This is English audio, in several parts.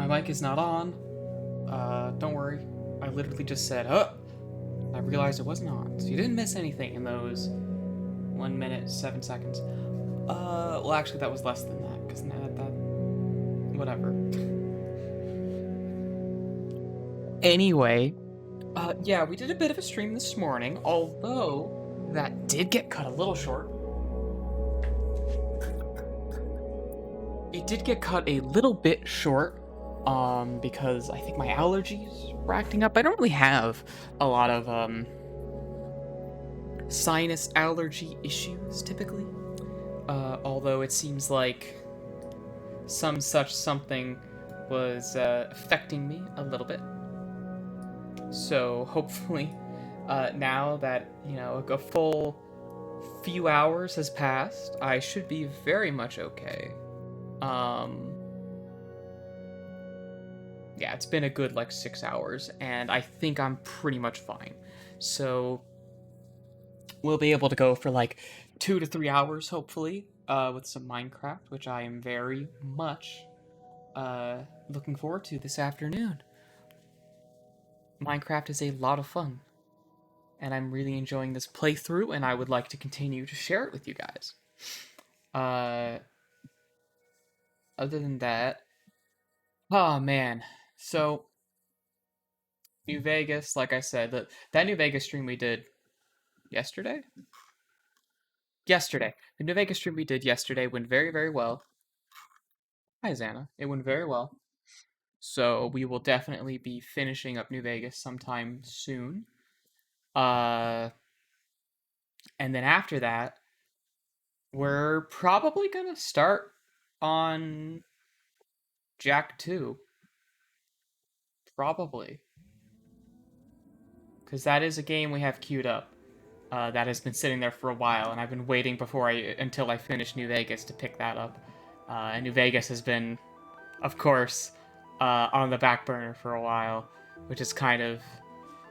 mic is not on. Don't worry. I literally just said, "Huh." I realized it wasn't on, so you didn't miss anything in those 1 minute 7 seconds. Well, actually, that was less than that because that whatever. Anyway, yeah, we did a bit of a stream this morning, although that did get cut a little short. It did get cut a little bit short, because I think my allergies were acting up. I don't really have a lot of, sinus allergy issues, typically. Although it seems like something was, affecting me a little bit. So, hopefully, now that, a full few hours has passed, I should be very much okay. Yeah, it's been a good, 6 hours, and I think I'm pretty much fine. So, we'll be able to go for, 2 to 3 hours, hopefully, with some Minecraft, which I am very much, looking forward to this afternoon. Minecraft is a lot of fun, and I'm really enjoying this playthrough, and I would like to continue to share it with you guys. Other than that, oh man, so New Vegas, like I said, that New Vegas stream we did yesterday. The New Vegas stream we did yesterday went very, very well. Hi, Xana. It went very well. So we will definitely be finishing up New Vegas sometime soon. And then after that, we're probably gonna start on Jack 2. Probably. Because that is a game we have queued up. That has been sitting there for a while, and I've been waiting until I finish New Vegas to pick that up. And New Vegas has been, of course, on the back burner for a while, which has kind of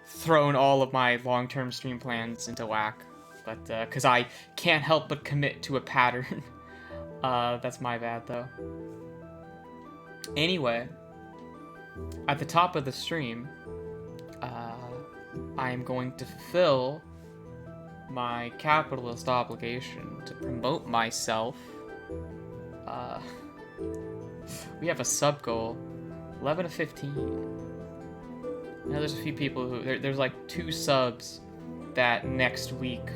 thrown all of my long-term stream plans into whack. But because I can't help but commit to a pattern. That's my bad, though. Anyway, at the top of the stream, I am going to fulfill my capitalist obligation to promote myself. We have a sub goal, 11 to 15. Now there's a few people who there's 2 subs that next week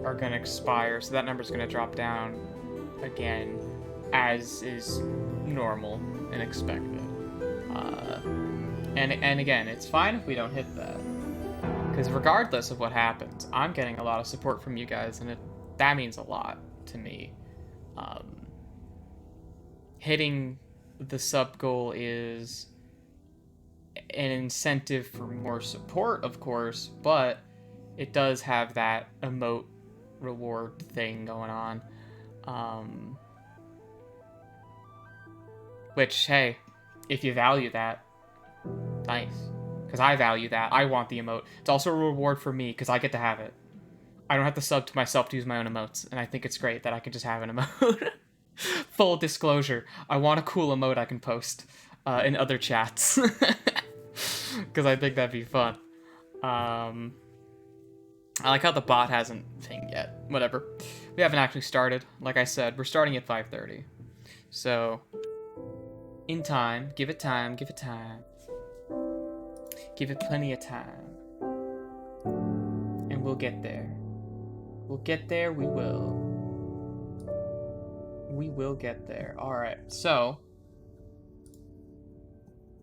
are gonna expire, so that number's gonna drop down again, as is normal and expected. And again, it's fine if we don't hit that. Because regardless of what happens, I'm getting a lot of support from you guys, and that means a lot to me. Hitting the sub goal is an incentive for more support, of course, but it does have that emote reward thing going on. Which, hey, if you value that, nice. Because I value that. I want the emote. It's also a reward for me, because I get to have it. I don't have to sub to myself to use my own emotes, and I think it's great that I can just have an emote. Full disclosure, I want a cool emote I can post in other chats. Because I think that'd be fun. I like how the bot hasn't thinged yet. Whatever. We haven't actually started. Like I said, we're starting at 5:30. So, in time. Give it time. Give it time. Give it plenty of time. And we'll get there. We'll get there, we will. We will get there. Alright, so...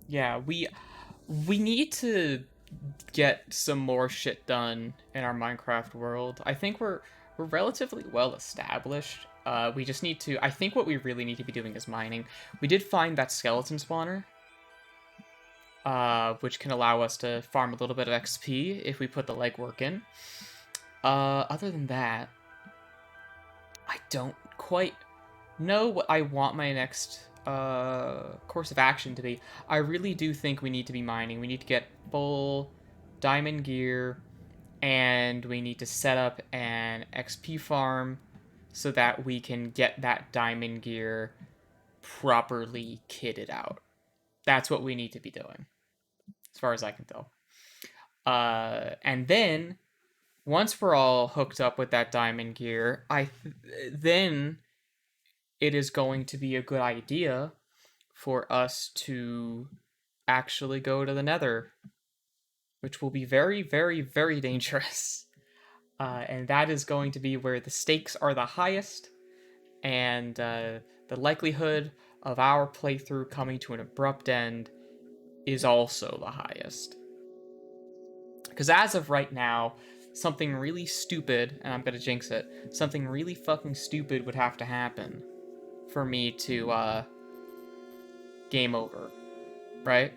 yeah, we need to get some more shit done in our Minecraft world. I think we're relatively well established. We just need to... I think what we really need to be doing is mining. We did find that skeleton spawner, which can allow us to farm a little bit of XP if we put the legwork in. Other than that, I don't quite know what I want my next course of action to be. I really do think we need to be mining. We need to get full diamond gear, and we need to set up an XP farm so that we can get that diamond gear properly kitted out. That's what we need to be doing, as far as I can tell. And then, once we're all hooked up with that diamond gear, then it is going to be a good idea for us to actually go to the Nether, which will be very, very, very dangerous. And that is going to be where the stakes are the highest, and the likelihood of our playthrough coming to an abrupt end is also the highest. Because as of right now, something really stupid, and I'm gonna jinx it, something really fucking stupid would have to happen for me to, game over, right?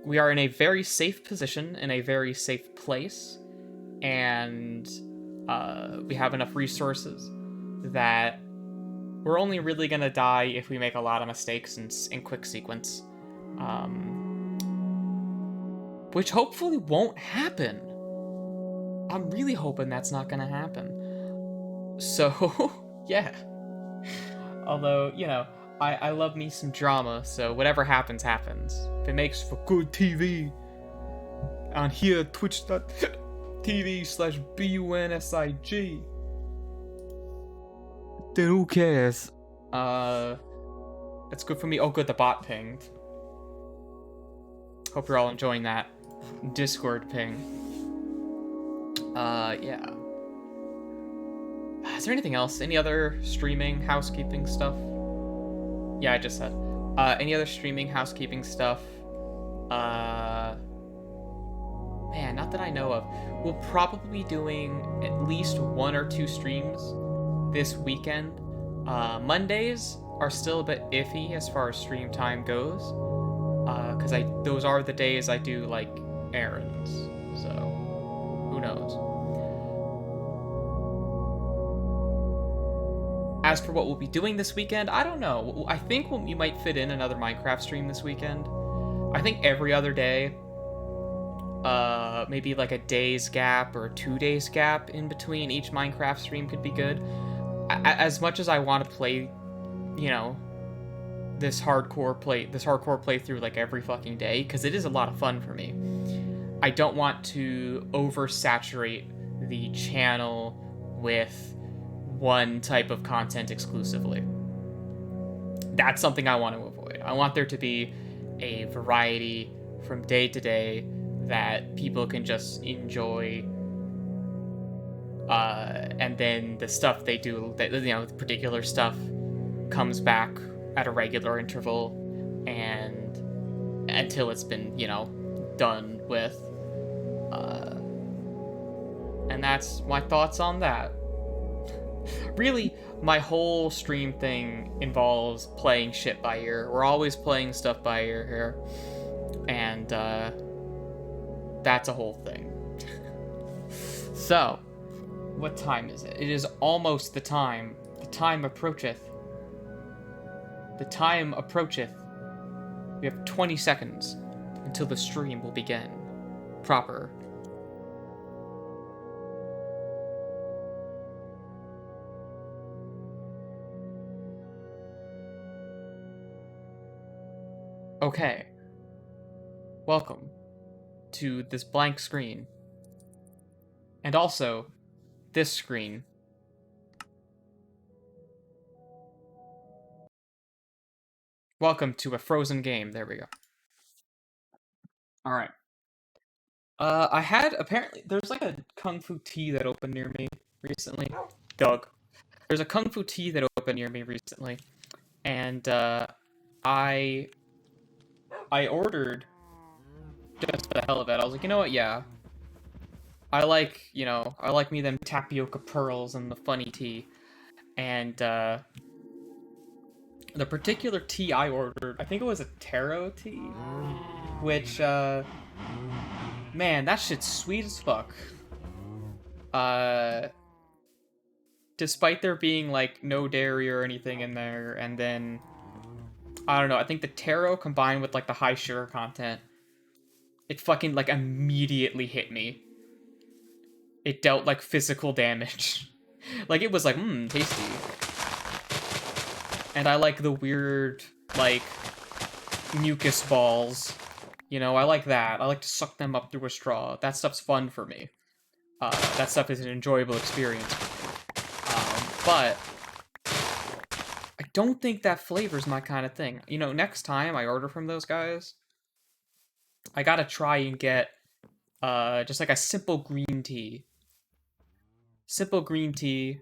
We are in a very safe position, in a very safe place, and we have enough resources that we're only really gonna die if we make a lot of mistakes in quick sequence. Which hopefully won't happen. I'm really hoping that's not gonna happen. So, yeah. Although, you know, I love me some drama, so whatever happens, happens. If it makes for good TV, on here, twitch.tv/BUNSIG, then who cares? That's good for me. Oh, good, the bot pinged. Hope you're all enjoying that. Discord ping. Yeah. Is there anything else? Any other streaming, housekeeping stuff? Yeah, I just said. Any other streaming, housekeeping stuff? Man, not that I know of. We'll probably be doing at least 1 or 2 streams this weekend. Mondays are still a bit iffy as far as stream time goes. Because those are the days I do, like, errands. So, who knows? As for what we'll be doing this weekend, I don't know. I think we might fit in another Minecraft stream this weekend. I think every other day, maybe like a day's gap or 2 days gap in between each Minecraft stream could be good. As much as I want to play, you know, this hardcore playthrough like every fucking day, because it is a lot of fun for me, I don't want to oversaturate the channel with one type of content exclusively. That's something I want to avoid. I want there to be a variety from day to day that people can just enjoy, and then the stuff they do, that, you know, the particular stuff comes back at a regular interval, and until it's been, you know, done with. And that's my thoughts on that. Really, my whole stream thing involves playing shit by ear. We're always playing stuff by ear here. And, that's a whole thing. So, what time is it? It is almost the time. The time approacheth. The time approacheth. We have 20 seconds until the stream will begin. Proper. Okay. Welcome to this blank screen. And also, this screen. Welcome to a frozen game. There we go. Alright. I had, apparently, there's like a Kung Fu tea that opened near me recently. Doug. There's a Kung Fu tea that opened near me recently. And, I ordered, just for the hell of it, I was like, you know what, yeah. I like, you know, I like me them tapioca pearls and the funny tea. And, the particular tea I ordered, I think it was a taro tea, which, man, that shit's sweet as fuck. Despite there being, like, no dairy or anything in there, and then, I don't know, I think the taro combined with, like, the high sugar content, it fucking, like, immediately hit me. It dealt, like, physical damage. Like, it was like, tasty. And I like the weird, like, mucus balls. You know, I like that. I like to suck them up through a straw. That stuff's fun for me. That stuff is an enjoyable experience. But I don't think that flavor's my kind of thing. You know, next time I order from those guys, I gotta try and get just like a simple green tea. Simple green tea,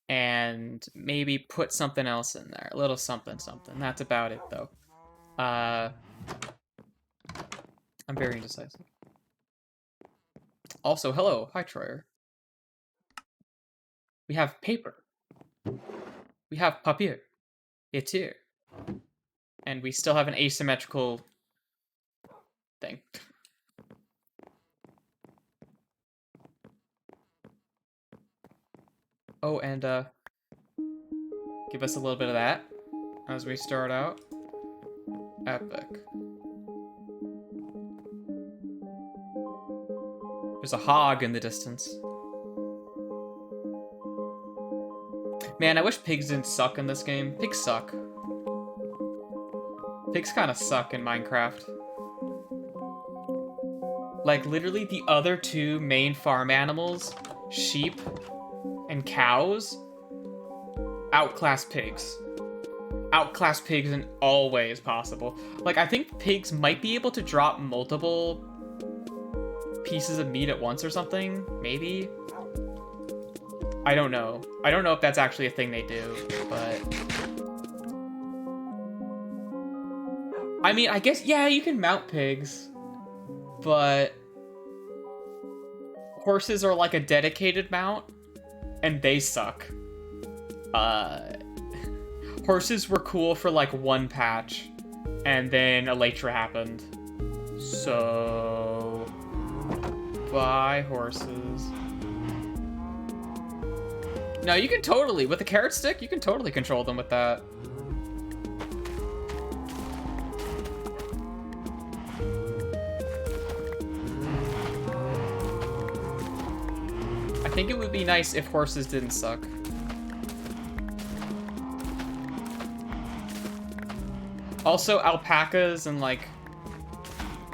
and maybe put something else in there. A little something something. That's about it, though. I'm very indecisive. Also, hello. Hi, Troyer. We have paper. We have papier. It's here. And we still have an asymmetrical thing. Oh, and give us a little bit of that as we start out. Epic. There's a hog in the distance. Man, I wish pigs didn't suck in this game. Pigs suck. Pigs kind of suck in Minecraft. Like, literally, the other two main farm animals, sheep and cows, outclass pigs. Outclass pigs in all ways possible. Like, I think pigs might be able to drop multiple pieces of meat at once or something. Maybe. I don't know. I don't know if that's actually a thing they do, but... I mean, I guess, yeah, you can mount pigs, but... horses are like a dedicated mount, and they suck. Horses were cool for like one patch, and then Elytra happened. So... bye, horses. No, you can totally, with the carrot stick, you can totally control them with that. I think it would be nice if horses didn't suck. Also, alpacas and, like,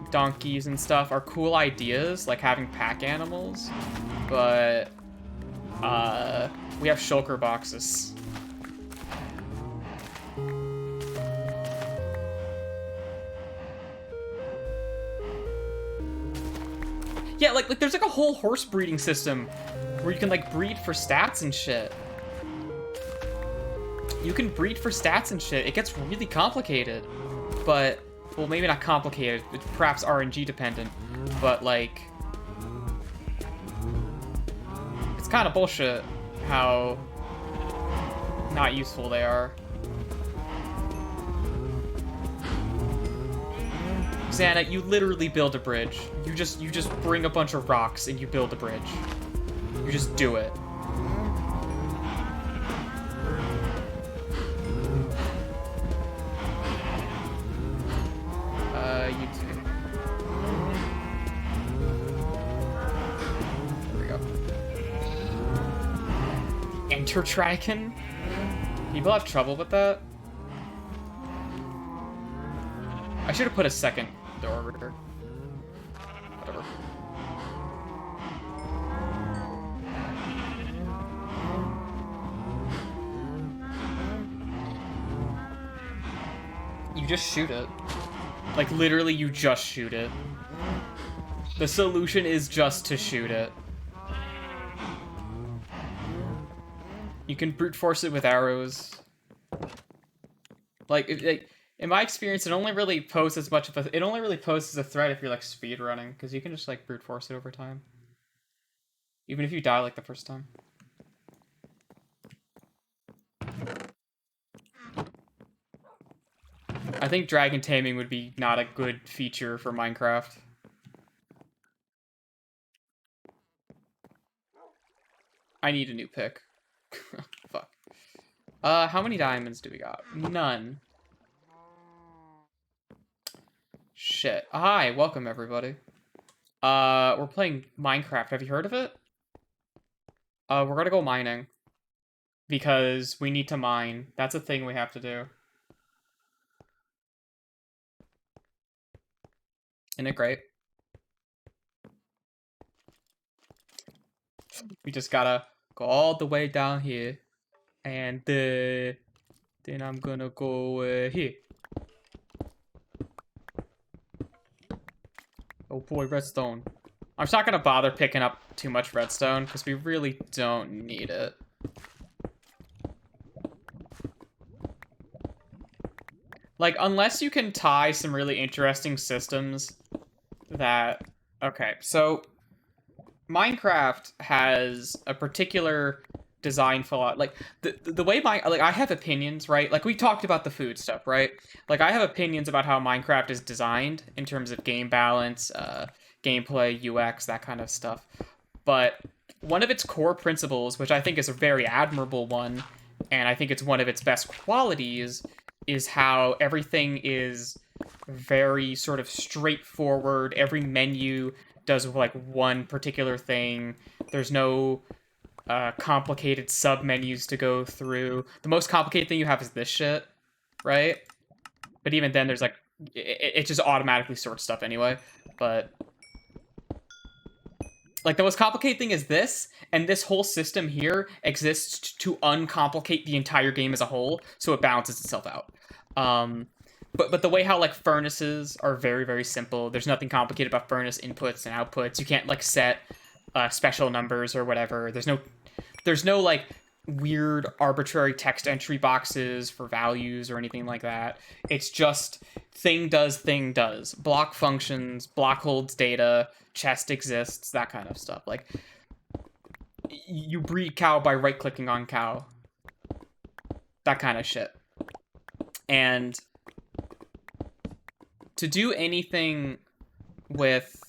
donkeys and stuff are cool ideas, like having pack animals, but, we have shulker boxes. Yeah, like there's like a whole horse breeding system where you can like breed for stats and shit. You can breed for stats and shit. It gets really complicated, but, well, maybe not complicated, it's perhaps RNG dependent, but like, it's kind of bullshit how not useful they are. Xana, you literally build a bridge. You just bring a bunch of rocks and you build a bridge. You just do it. You too. There we go. Enter Triton? People have trouble with that? I should have put a second door over here. Whatever. You just shoot it. Like, literally, you just shoot it. The solution is just to shoot it. You can brute force it with arrows. Like, in my experience, it only really poses much of a... It only really poses a threat if you're, like, speedrunning, because you can just, like, brute force it over time. Even if you die, like, the first time. I think dragon taming would be not a good feature for Minecraft. I need a new pick. Fuck. How many diamonds do we got? None. Shit. Hi, welcome everybody. We're playing Minecraft. Have you heard of it? We're gonna go mining. Because we need to mine. That's a thing we have to do. Isn't it great? We just gotta go all the way down here. And then I'm gonna go here. Oh boy, redstone. I'm just not gonna bother picking up too much redstone because we really don't need it. Like, unless you can tie some really interesting systems that... Okay, so Minecraft has a particular design philosophy. Like, the way I have opinions, right? Like, we talked about the food stuff, right? Like, I have opinions about how Minecraft is designed in terms of game balance, gameplay, UX, that kind of stuff. But one of its core principles, which I think is a very admirable one, and I think it's one of its best qualities, is how everything is very sort of straightforward. Every menu does like one particular thing. There's no complicated sub menus to go through. The most complicated thing you have is this shit, right? But even then, there's like it just automatically sorts stuff anyway. But like the most complicated thing is this, and this whole system here exists to uncomplicate the entire game as a whole, so it balances itself out. But the way how like furnaces are very, very simple. There's nothing complicated about furnace inputs and outputs. You can't like set special numbers or whatever. There's no like weird arbitrary text entry boxes for values or anything like that. It's just thing does, thing does. Block functions, block holds data, chest exists, that kind of stuff. Like, you breed cow by right-clicking on cow. That kind of shit. And to do anything with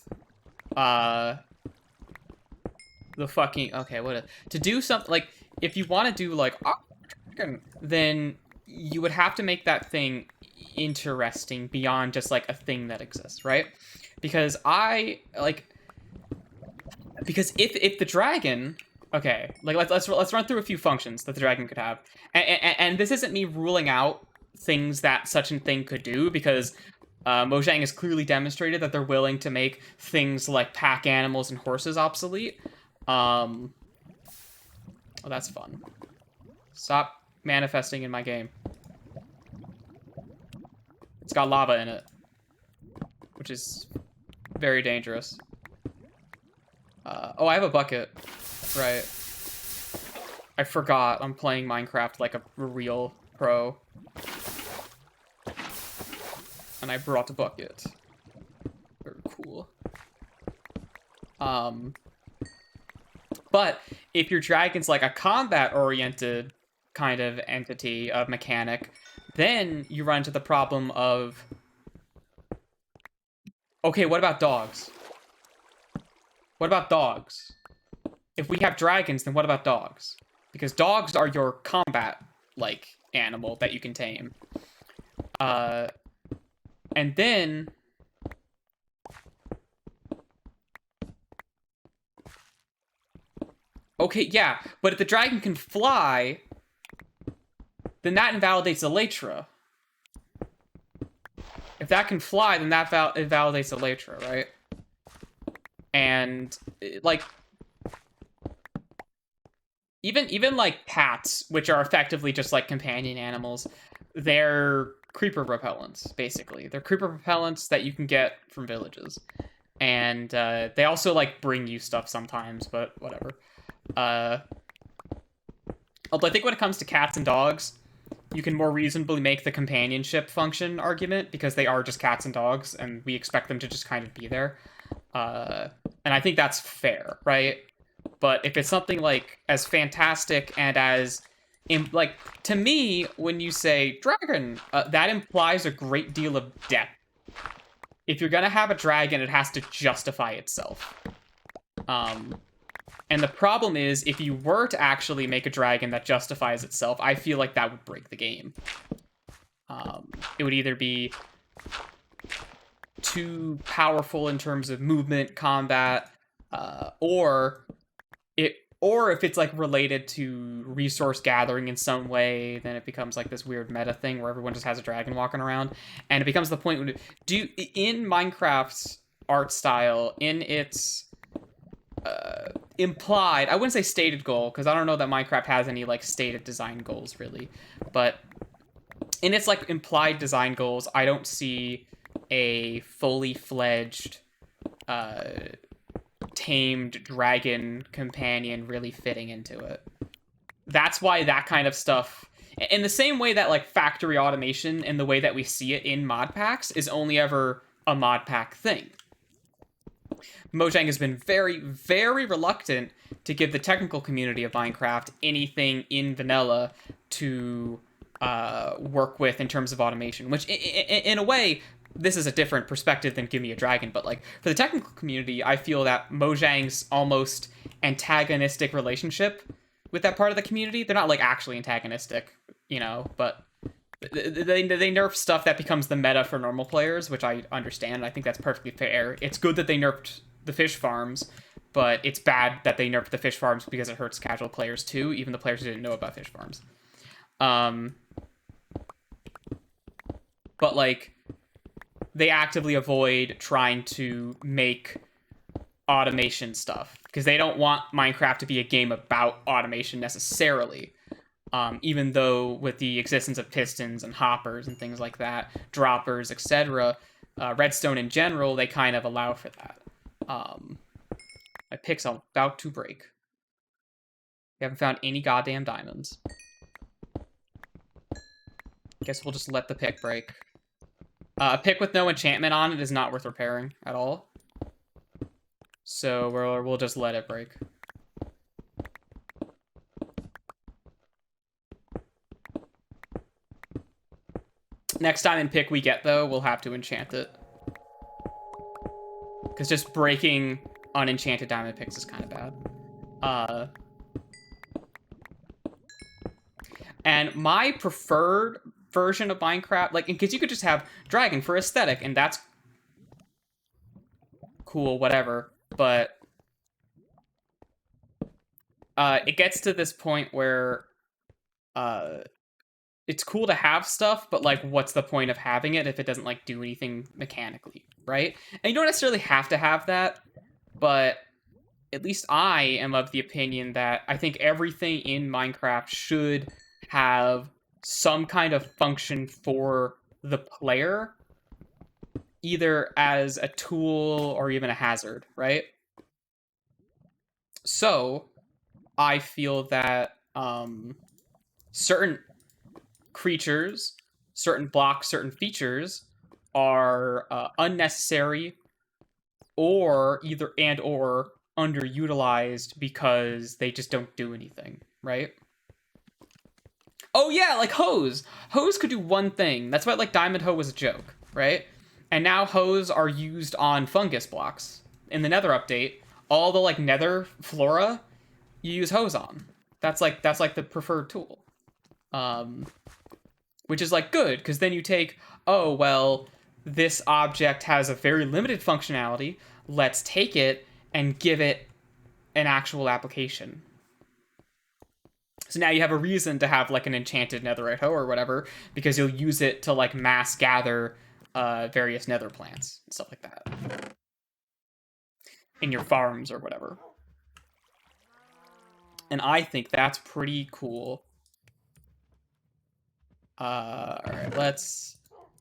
the fucking... Okay, to do something... Like, if you want to do, like, then you would have to make that thing interesting beyond just, like, a thing that exists, right? Because if the dragon... Okay, like, let's run through a few functions that the dragon could have. And this isn't me ruling out things that such a thing could do, because Mojang has clearly demonstrated that they're willing to make things like pack animals and horses obsolete. Oh, that's fun. Stop manifesting in my game. It's got lava in it, which is very dangerous. Oh, I have a bucket. Right. I forgot I'm playing Minecraft like a real pro. And I brought a bucket. Very cool. But if your dragon's like a combat-oriented kind of entity, of mechanic, then you run into the problem of... Okay, what about dogs? What about dogs? If we have dragons, then what about dogs? Because dogs are your combat, like, animal that you can tame. And then... Okay, yeah, but if the dragon can fly, then that invalidates Elytra. If that can fly, then that invalidates Elytra, right? And, like... Even like cats, which are effectively just like companion animals, they're creeper repellents, basically. They're creeper repellents that you can get from villages. And they also like bring you stuff sometimes, but whatever. Although I think when it comes to cats and dogs, you can more reasonably make the companionship function argument, because they are just cats and dogs, and we expect them to just kind of be there. And I think that's fair, right? But if it's something like as fantastic and as, like, to me, when you say dragon, that implies a great deal of depth. If you're gonna have a dragon, it has to justify itself. And the problem is, if you were to actually make a dragon that justifies itself, I feel like that would break the game. It would either be too powerful in terms of movement, combat, or Or if it's like related to resource gathering in some way, then it becomes like this weird meta thing where everyone just has a dragon walking around, and it becomes the point when in Minecraft's art style, in its implied, I wouldn't say stated goal, because I don't know that Minecraft has any like stated design goals really, but in its like implied design goals, I don't see a fully fledged tamed dragon companion really fitting into it. That's why that kind of stuff, in the same way that like factory automation and the way that we see it in mod packs is only ever a mod pack thing. Mojang has been very, very reluctant to give the technical community of Minecraft anything in vanilla to work with in terms of automation, which in a way, this is a different perspective than Give Me a Dragon, but like for the technical community, I feel that Mojang's almost antagonistic relationship with that part of the community, they're not like actually antagonistic, you know, but they nerf stuff that becomes the meta for normal players, which I understand. I think that's perfectly fair. It's good that they nerfed the fish farms, but it's bad that they nerfed the fish farms because it hurts casual players too, even the players who didn't know about fish farms. But like, they actively avoid trying to make automation stuff because they don't want Minecraft to be a game about automation necessarily. Even though with the existence of pistons and hoppers and things like that, droppers, etc., redstone in general, they kind of allow for that. My pick's about to break. We haven't found any goddamn diamonds. Guess we'll just let the pick break. A pick with no enchantment on it is not worth repairing at all. So we'll just let it break. Next diamond pick we get, though, we'll have to enchant it. Because just breaking unenchanted diamond picks is kind of bad. And my preferred version of Minecraft, like, because you could just have dragon for aesthetic, and that's cool, whatever. But it gets to this point where it's cool to have stuff, but like, what's the point of having it if it doesn't like do anything mechanically, right? And you don't necessarily have to have that, but at least I am of the opinion that I think everything in Minecraft should have some kind of function for the player, either as a tool or even a hazard, right? So I feel that certain creatures, certain blocks, certain features are unnecessary or or underutilized because they just don't do anything, right? Oh yeah, like hose. Hose could do one thing. That's why like diamond hoe was a joke, right? And now hose are used on fungus blocks. In the Nether update, all the like Nether flora you use hose on. That's like the preferred tool. Which is like good, because then you take, oh well, this object has a very limited functionality. Let's take it and give it an actual application. So now you have a reason to have like an enchanted netherite hoe or whatever, because you'll use it to like mass gather various nether plants and stuff like that in your farms or whatever. And I think that's pretty cool. Alright, let's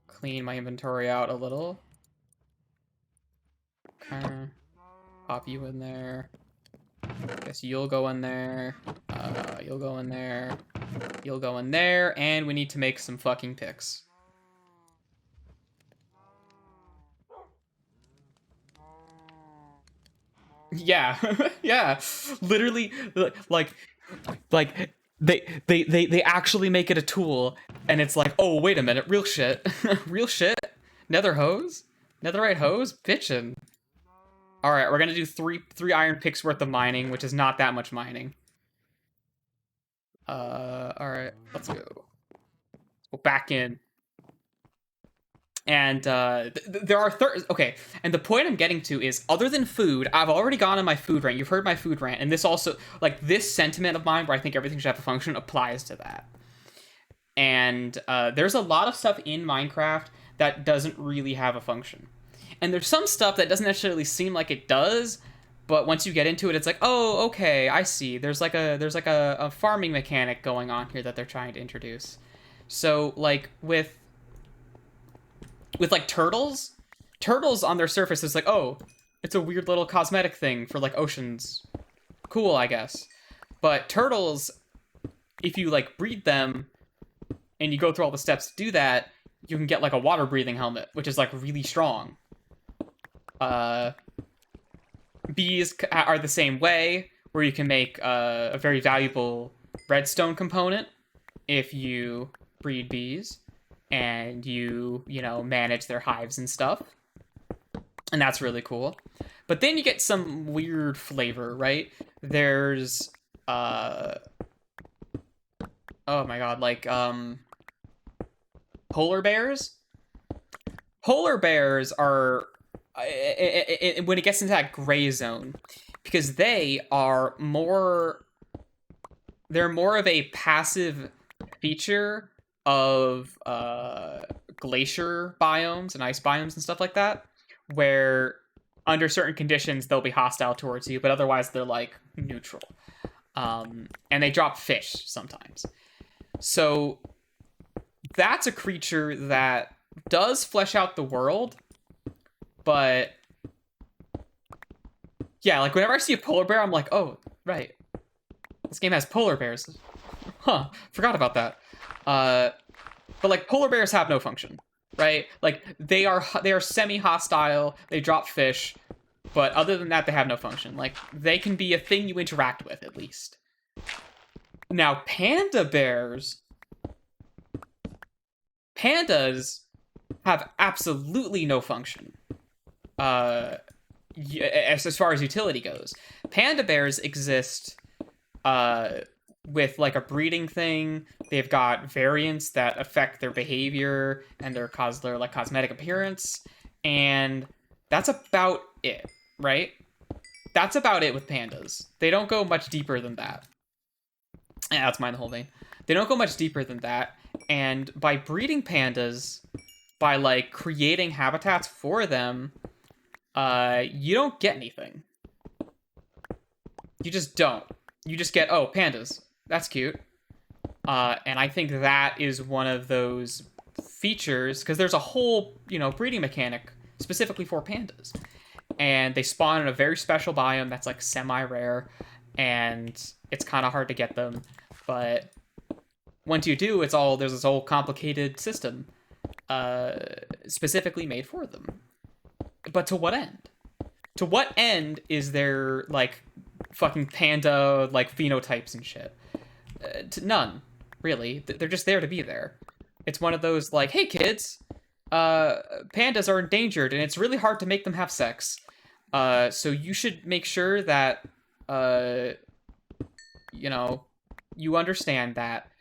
clean my inventory out a little. Okay. Pop you in there. Guess you'll go in there. You'll go in there. You'll go in there. And we need to make some fucking picks. Yeah. Yeah. Literally, like they actually make it a tool, and it's like, oh, wait a minute, real shit. Real shit? Nether hose? Netherite hose? Bitchin'. Alright, we're gonna do three iron picks worth of mining, which is not that much mining. Alright, let's go. Let's go back in. And there are okay. And the point I'm getting to is, other than food, I've already gone on my food rant. You've heard my food rant, and this also, like, this sentiment of mine, where I think everything should have a function, applies to that. And there's a lot of stuff in Minecraft that doesn't really have a function, and there's some stuff that doesn't necessarily seem like it does, but once you get into it, it's like, oh, okay, I see. There's like a farming mechanic going on here that they're trying to introduce. So, like, with like turtles on their surface is like, oh, it's a weird little cosmetic thing for like oceans. Cool, I guess. But turtles, if you like breed them and you go through all the steps to do that, you can get like a water breathing helmet, which is like really strong. Bees are the same way, where you can make a very valuable redstone component if you breed bees and you know, manage their hives and stuff. And that's really cool. But then you get some weird flavor, right? There's, oh my god, like, polar bears? Polar bears are, when it gets into that gray zone, because they're more of a passive feature of glacier biomes and ice biomes and stuff like that, where under certain conditions they'll be hostile towards you, but otherwise they're like neutral. And they drop fish sometimes. So that's a creature that does flesh out the world, but yeah, like whenever I see a polar bear, I'm like, oh, right, this game has polar bears. Huh, forgot about that. But like polar bears have no function, right? Like they are semi-hostile. They drop fish, but other than that, they have no function. Like they can be a thing you interact with at least. Now panda bears, pandas have absolutely no function. As far as utility goes, panda bears exist with like a breeding thing. They've got variants that affect their behavior and their like cosmetic appearance, and that's about it, right? That's about it with pandas. They don't go much deeper than that. Yeah, that's mine the whole vein. They don't go much deeper than that, and by breeding pandas, by like creating habitats for them, you don't get anything. You just don't. You just get, oh, pandas. That's cute. And I think that is one of those features, because there's a whole, you know, breeding mechanic specifically for pandas. And they spawn in a very special biome that's like semi-rare, and it's kind of hard to get them. But once you do, there's this whole complicated system specifically made for them. But to what end? To what end is there, like, fucking panda, like, phenotypes and shit? To none, really. They're just there to be there. It's one of those, like, hey, kids, pandas are endangered, and it's really hard to make them have sex. So you should make sure that, you know, you understand that.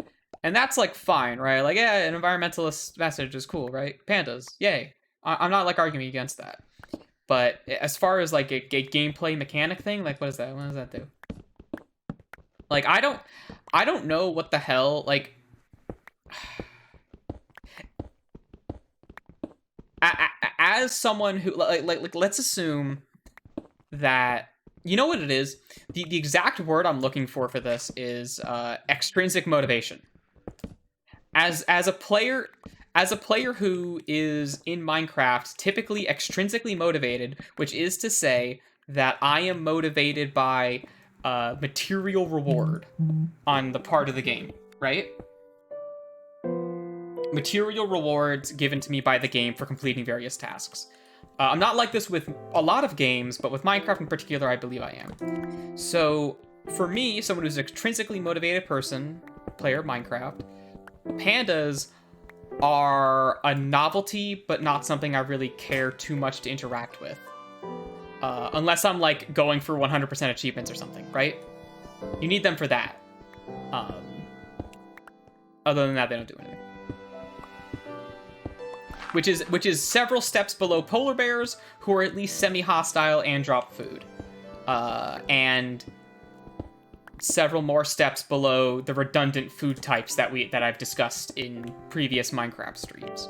And that's, like, fine, right? Like, yeah, an environmentalist message is cool, right? Pandas, yay. I'm not, like, arguing against that. But as far as, like, a gameplay mechanic thing, like, what is that? What does that do? Like, I don't know what the hell, like... As someone who, like, let's assume that... You know what it is? The exact word I'm looking for this is extrinsic motivation. As a player who is in Minecraft typically extrinsically motivated, which is to say that I am motivated by material reward on the part of the game, right? Material rewards given to me by the game for completing various tasks. I'm not like this with a lot of games, but with Minecraft in particular, I believe I am. So, for me, someone who's an extrinsically motivated player of Minecraft, pandas are a novelty, but not something I really care too much to interact with. Unless I'm, like, going for 100% achievements or something, right? You need them for that. Other than that, they don't do anything. which is several steps below polar bears, who are at least semi-hostile and drop food, and several more steps below the redundant food types that I've discussed in previous Minecraft streams.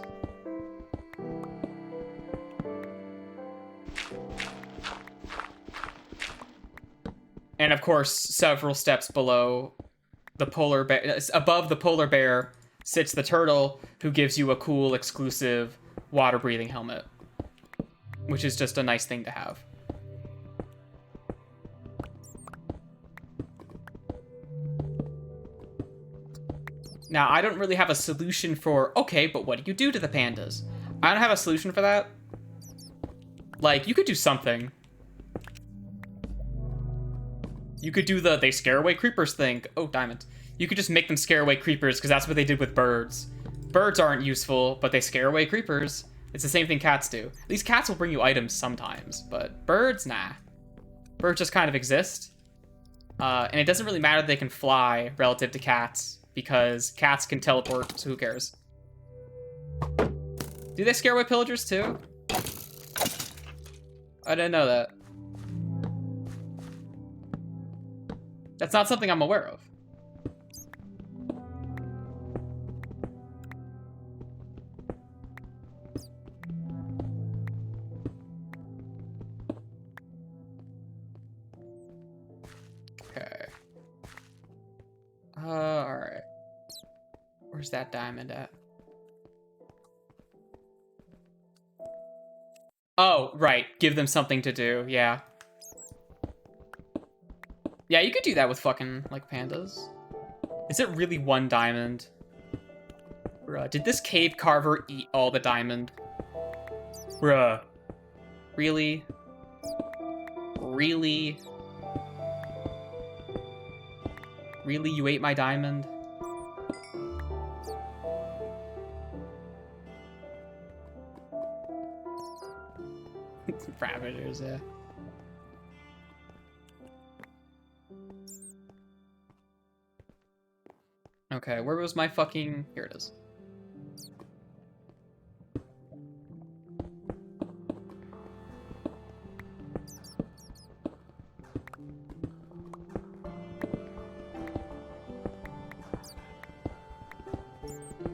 And of course, several steps below the polar bear, above the polar bear, sits the turtle, who gives you a cool, exclusive, water-breathing helmet. Which is just a nice thing to have. Now, I don't really have a solution for, okay, but what do you do to the pandas? I don't have a solution for that. Like, you could do something. You could do the they scare away creepers thing. Oh, diamond. You could just make them scare away creepers, because that's what they did with birds. Birds aren't useful, but they scare away creepers. It's the same thing cats do. At least cats will bring you items sometimes, but birds, nah. Birds just kind of exist. And it doesn't really matter that they can fly relative to cats, because cats can teleport, so who cares? Do they scare away pillagers too? I didn't know that. That's not something I'm aware of. Okay. Alright. Where's that diamond at? Oh, right. Give them something to do, yeah. Yeah, you could do that with fucking, like, pandas. Is it really one diamond? Bruh, did this cave carver eat all the diamond? Bruh. Really? Really? Really, you ate my diamond? Ravagers, yeah. Okay, where was my fucking... Here it is.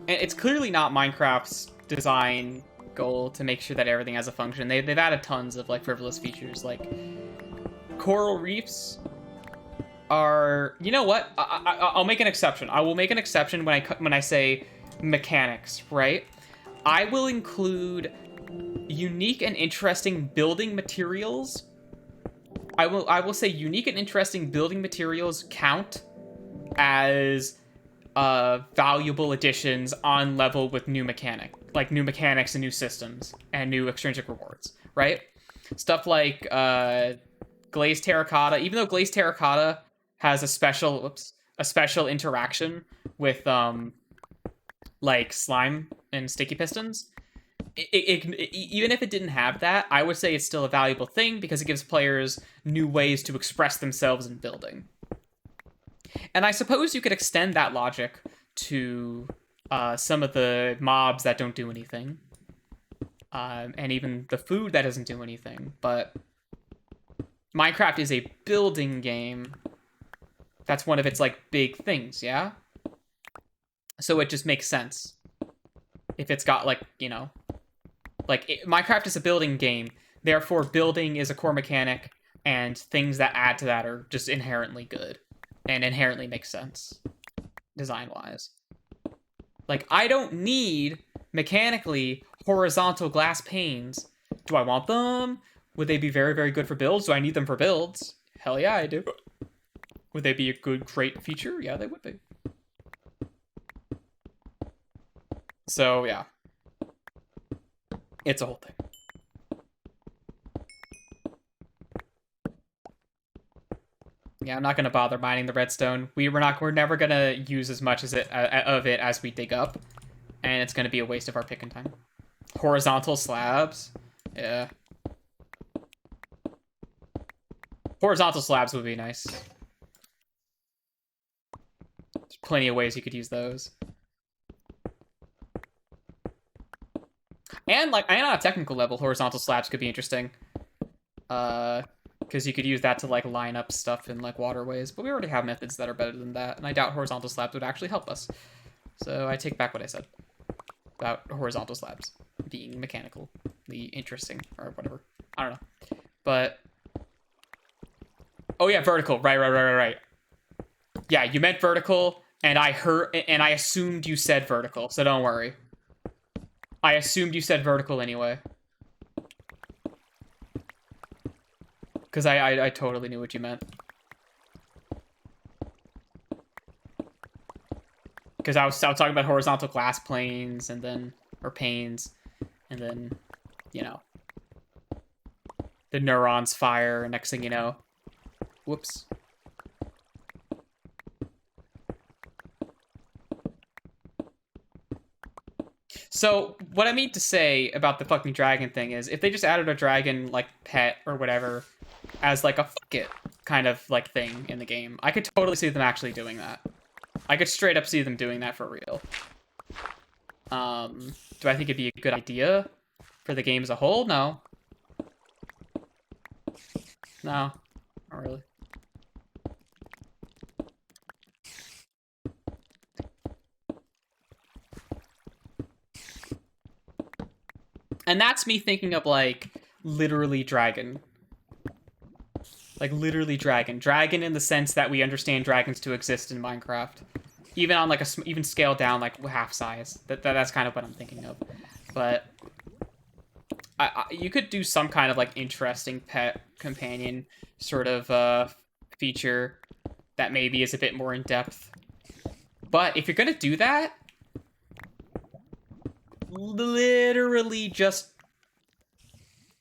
And it's clearly not Minecraft's design goal to make sure that everything has a function. They've added tons of, like, frivolous features, like... Coral reefs are... You know what? I'll make an exception. I will make an exception when I say mechanics, right? I will include unique and interesting building materials. I will say unique and interesting building materials count as valuable additions on level with new new mechanics and new systems and new extrinsic rewards, right? Stuff like glazed terracotta, even though glazed terracotta has a special interaction with like slime and sticky pistons. Even if it didn't have that, I would say it's still a valuable thing because it gives players new ways to express themselves in building. And I suppose you could extend that logic to some of the mobs that don't do anything. And even the food that doesn't do anything. But Minecraft is a building game. That's one of its, like, big things, yeah? So it just makes sense. If it's got, like, you know... Like, Minecraft is a building game. Therefore, building is a core mechanic. And things that add to that are just inherently good. And inherently make sense. Design-wise. Like, I don't need, mechanically, horizontal glass panes. Do I want them? Would they be very, very good for builds? Do I need them for builds? Hell yeah, I do. Would they be a good, great feature? Yeah, they would be. So, yeah. It's a whole thing. Yeah, I'm not gonna bother mining the redstone. We're never gonna use as much of it as we dig up, and it's gonna be a waste of our pick and time. Horizontal slabs, yeah. Horizontal slabs would be nice. There's plenty of ways you could use those. And like, and on a technical level, horizontal slabs could be interesting. Because you could use that to like line up stuff in like waterways, but we already have methods that are better than that, and I doubt horizontal slabs would actually help us. So I take back what I said about horizontal slabs being mechanically interesting or whatever. I don't know, but oh yeah, vertical. Right. Yeah, you meant vertical, and I heard, and I assumed you said vertical, so don't worry. I assumed you said vertical anyway. Because I totally knew what you meant. Because I was talking about horizontal glass planes, and then, or panes, and then, you know, the neurons fire, and next thing you know, whoops. So, what I mean to say about the fucking dragon thing is, if they just added a dragon, like, pet or whatever, as, like, a fuck it kind of, like, thing in the game, I could totally see them actually doing that. I could straight up see them doing that for real. Do I think it'd be a good idea for the game as a whole? No. No. Not really. And that's me thinking of, like, literally dragon. Like, literally dragon. Dragon in the sense that we understand dragons to exist in Minecraft. Even on, like, even scaled down, like, half size. That's kind of what I'm thinking of. But you could do some kind of, like, interesting pet companion sort of feature that maybe is a bit more in-depth. But if you're gonna do that, literally just...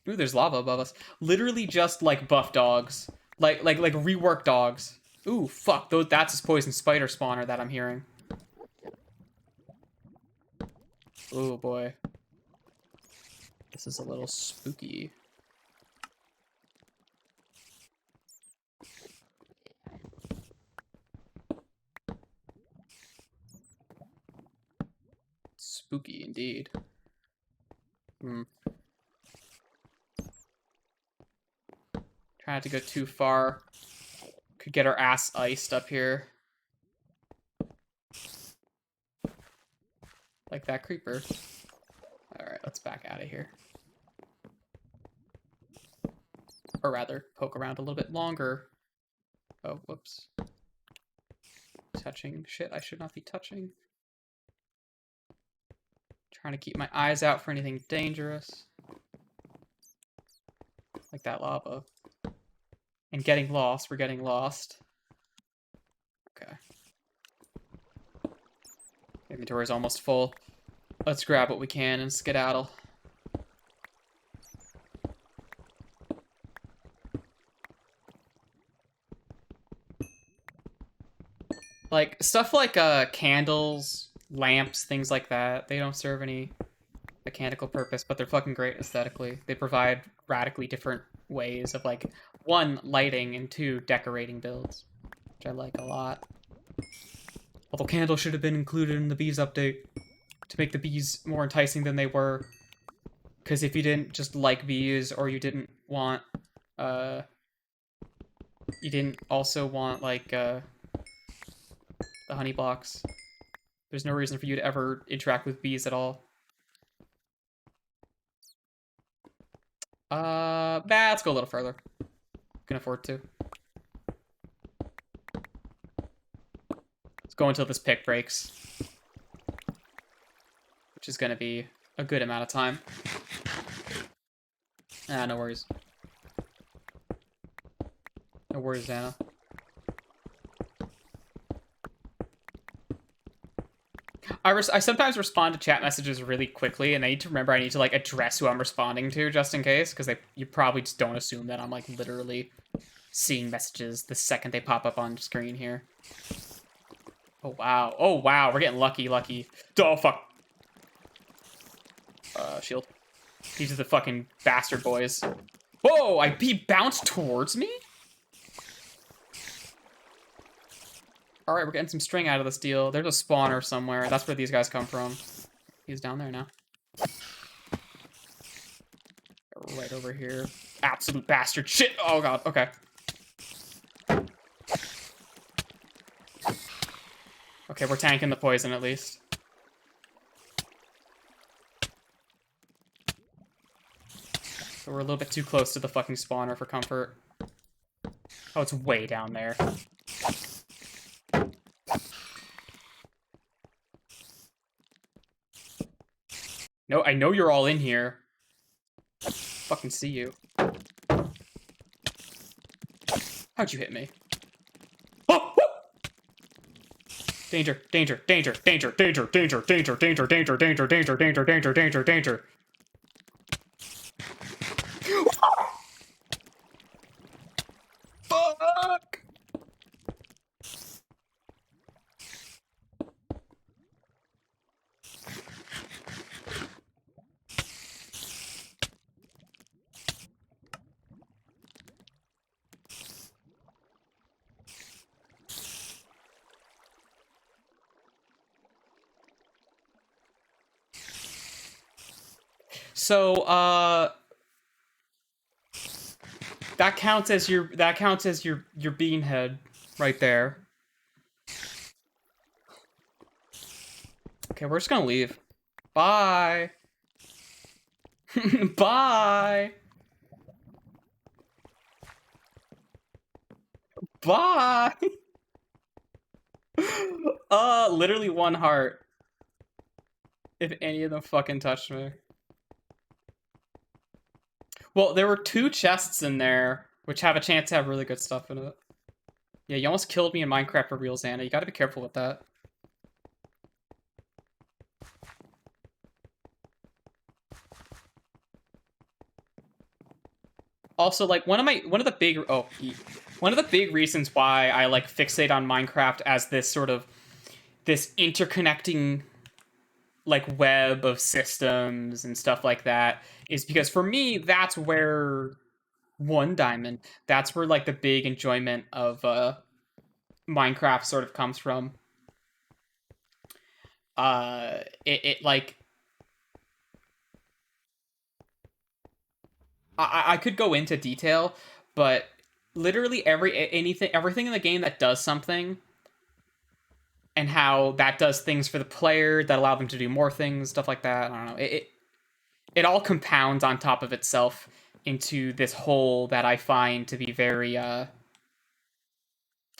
Ooh, there's lava above us. Literally just, like, buff dogs. Like rework dogs. Ooh, fuck. That's a poison spider spawner that I'm hearing. Oh, boy. This is a little spooky. Spooky, indeed. Hmm. Try not to go too far. Could get our ass iced up here. Like that creeper. Alright, let's back out of here. Or rather, poke around a little bit longer. Oh, whoops. Touching shit I should not be touching. Trying to keep my eyes out for anything dangerous. Like that lava. And getting lost. We're getting lost. Okay. Inventory is almost full. Let's grab what we can and skedaddle. Like, stuff like candles, lamps, things like that, they don't serve any mechanical purpose, but they're fucking great aesthetically. They provide radically different ways of, like, one, lighting, and two, decorating builds, which I like a lot. Although candles should have been included in the bees update to make the bees more enticing than they were. Because if you didn't just like bees, or you didn't want, you didn't also want, like, the honey blocks, there's no reason for you to ever interact with bees at all. Let's go a little further. Can afford to. Let's go until this pick breaks. Which is gonna be a good amount of time. Ah, no worries. No worries, Anna. I sometimes respond to chat messages really quickly, and I need to remember I need to, like, address who I'm responding to, just in case, because you probably just don't assume that I'm, like, literally seeing messages the second they pop up on screen here. Oh, wow. Oh, wow. We're getting lucky. Oh, fuck. Shield. These are the fucking bastard boys. Whoa, he bounced towards me? Alright, we're getting some string out of this deal. There's a spawner somewhere. That's where these guys come from. He's down there now. right over here. Absolute bastard. Shit! Oh god, okay. Okay, we're tanking the poison at least. So we're a little bit too close to the fucking spawner for comfort. Oh, it's way down there. No, I know you're all in here. Fucking see you. How'd you hit me? Oh! Danger, danger, danger, danger, danger, danger, danger, danger, danger, danger, danger, danger, danger, danger, danger. Fuck! So, that counts as your bean head right there. Okay, we're just gonna leave. Bye. Bye. Bye. Literally one heart. If any of them fucking touched me. Well, there were 2 chests in there, which have a chance to have really good stuff in it. Yeah, you almost killed me in Minecraft for real, Xana. You gotta be careful with that. Also, like, one of the big reasons why I, like, fixate on Minecraft as this interconnecting, like, web of systems and stuff like that is because for me, that's where one diamond, that's where, like, the big enjoyment of Minecraft sort of comes from. Like, I could go into detail, but literally everything in the game that does something and how that does things for the player that allow them to do more things, stuff like that. I don't know. It all compounds on top of itself into this whole that I find to be very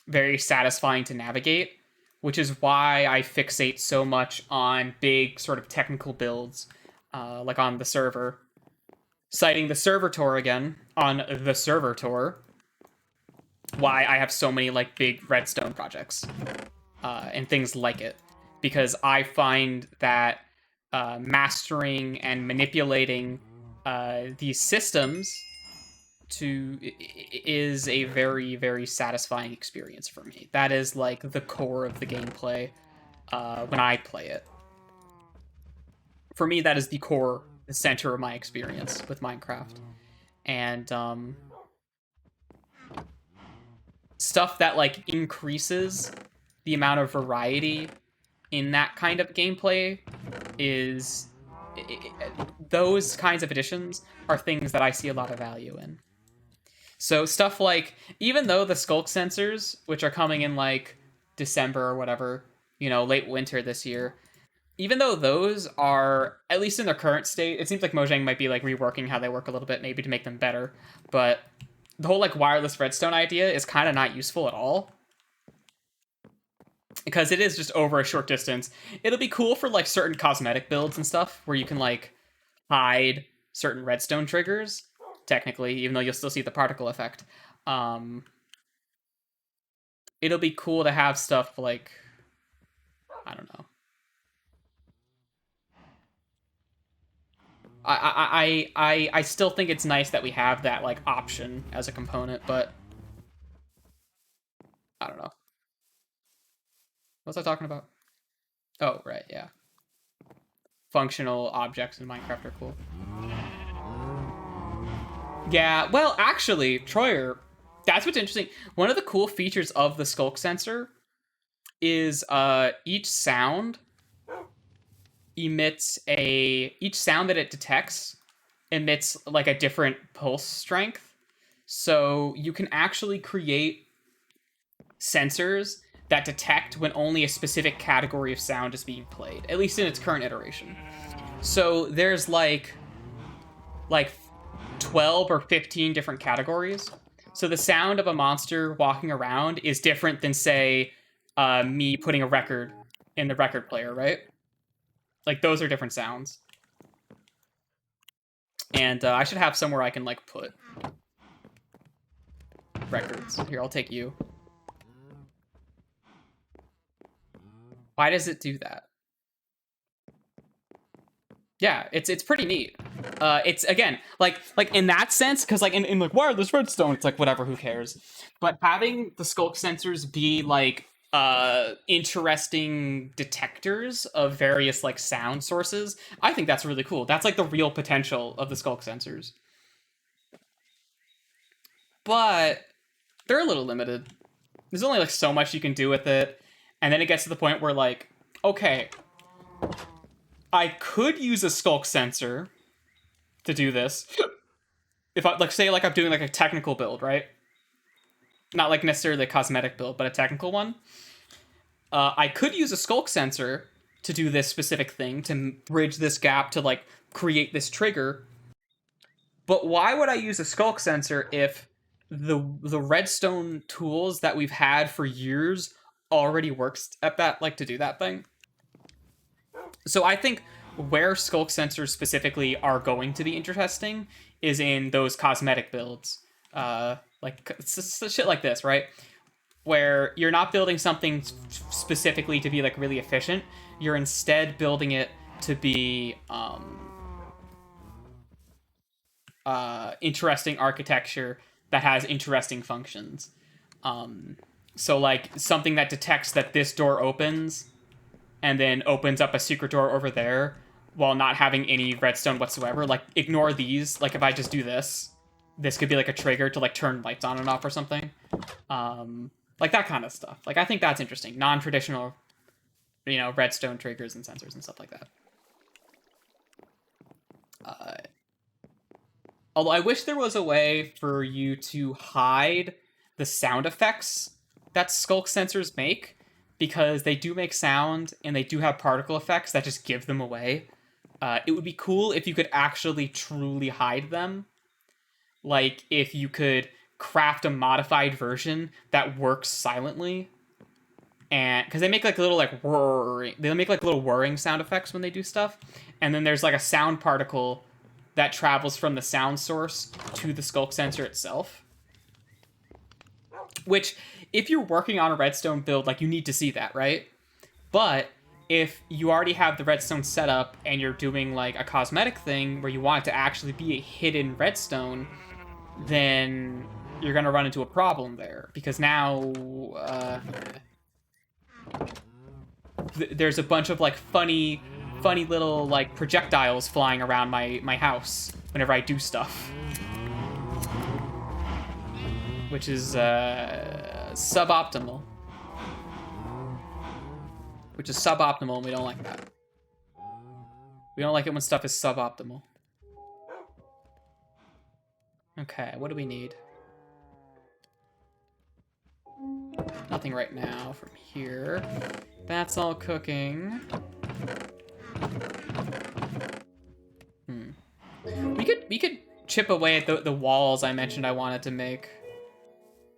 very satisfying to navigate, which is why I fixate so much on big sort of technical builds, like on the server. Citing the server tour again, on the server tour, why I have so many like big redstone projects and things like it, because I find that mastering and manipulating these systems is a very, very satisfying experience for me. That is like the core of the gameplay when I play it. For me, that is the core, the center of my experience with Minecraft. And stuff that like increases the amount of variety in that kind of gameplay is those kinds of additions are things that I see a lot of value in. So stuff like, even though the sculk sensors, which are coming in like December or whatever, late winter this year, even though those are, at least in their current state, it seems like Mojang might be like reworking how they work a little bit, maybe to make them better. But the whole like wireless redstone idea is kind of not useful at all, because it is just over a short distance. It'll be cool for like certain cosmetic builds and stuff where you can like hide certain redstone triggers, technically, even though you'll still see the particle effect. It'll be cool to have stuff like, I don't know. I still think it's nice that we have that like option as a component, but I don't know. What was I talking about? Oh, right, yeah. Functional objects in Minecraft are cool. Yeah, well, actually, Troyer, that's what's interesting. One of the cool features of the sculk sensor is each sound that it detects emits like a different pulse strength. So you can actually create sensors that detect when only a specific category of sound is being played, at least in its current iteration. So there's like 12 or 15 different categories. So the sound of a monster walking around is different than, say, me putting a record in the record player, right? Like, those are different sounds. And I should have somewhere I can, like, put records. Here, I'll take you. Why does it do that? Yeah, it's pretty neat. It's, again, like in that sense, because like in like wireless redstone, it's like whatever, who cares? But having the skulk sensors be like interesting detectors of various like sound sources, I think that's really cool. That's like the real potential of the skulk sensors. But they're a little limited. There's only like so much you can do with it, and then it gets to the point where like, okay, I could use a skulk sensor to do this. If I like say like I'm doing like a technical build, right? Not like necessarily a cosmetic build, but a technical one. I could use a skulk sensor to do this specific thing to bridge this gap to like create this trigger. But why would I use a skulk sensor if the redstone tools that we've had for years already works at that, like to do that thing? So I think where skulk sensors specifically are going to be interesting is in those cosmetic builds. Like shit like this, right? Where you're not building something specifically to be like really efficient. You're instead building it to be interesting architecture that has interesting functions. So like something that detects that this door opens and then opens up a secret door over there while not having any redstone whatsoever. Like, ignore these. Like, if I just do this, this could be like a trigger to like turn lights on and off or something. Like that kind of stuff. Like, I think that's interesting. Non-traditional, redstone triggers and sensors and stuff like that. Although I wish there was a way for you to hide the sound effects that skulk sensors make, because they do make sound and they do have particle effects that just give them away. It would be cool if you could actually truly hide them. Like if you could craft a modified version that works silently. And because they make like little like whirring, they make like little whirring sound effects when they do stuff. And then there's like a sound particle that travels from the sound source to the skulk sensor itself. Which, if you're working on a redstone build, like, you need to see that, right? But if you already have the redstone set up and you're doing like a cosmetic thing where you want it to actually be a hidden redstone, then you're gonna run into a problem there, because now there's a bunch of like funny little like projectiles flying around my house whenever I do stuff, which is suboptimal. Which is suboptimal, and we don't like that. We don't like it when stuff is suboptimal. Okay, what do we need? Nothing right now from here. That's all cooking. We could chip away at the walls I mentioned I wanted to make.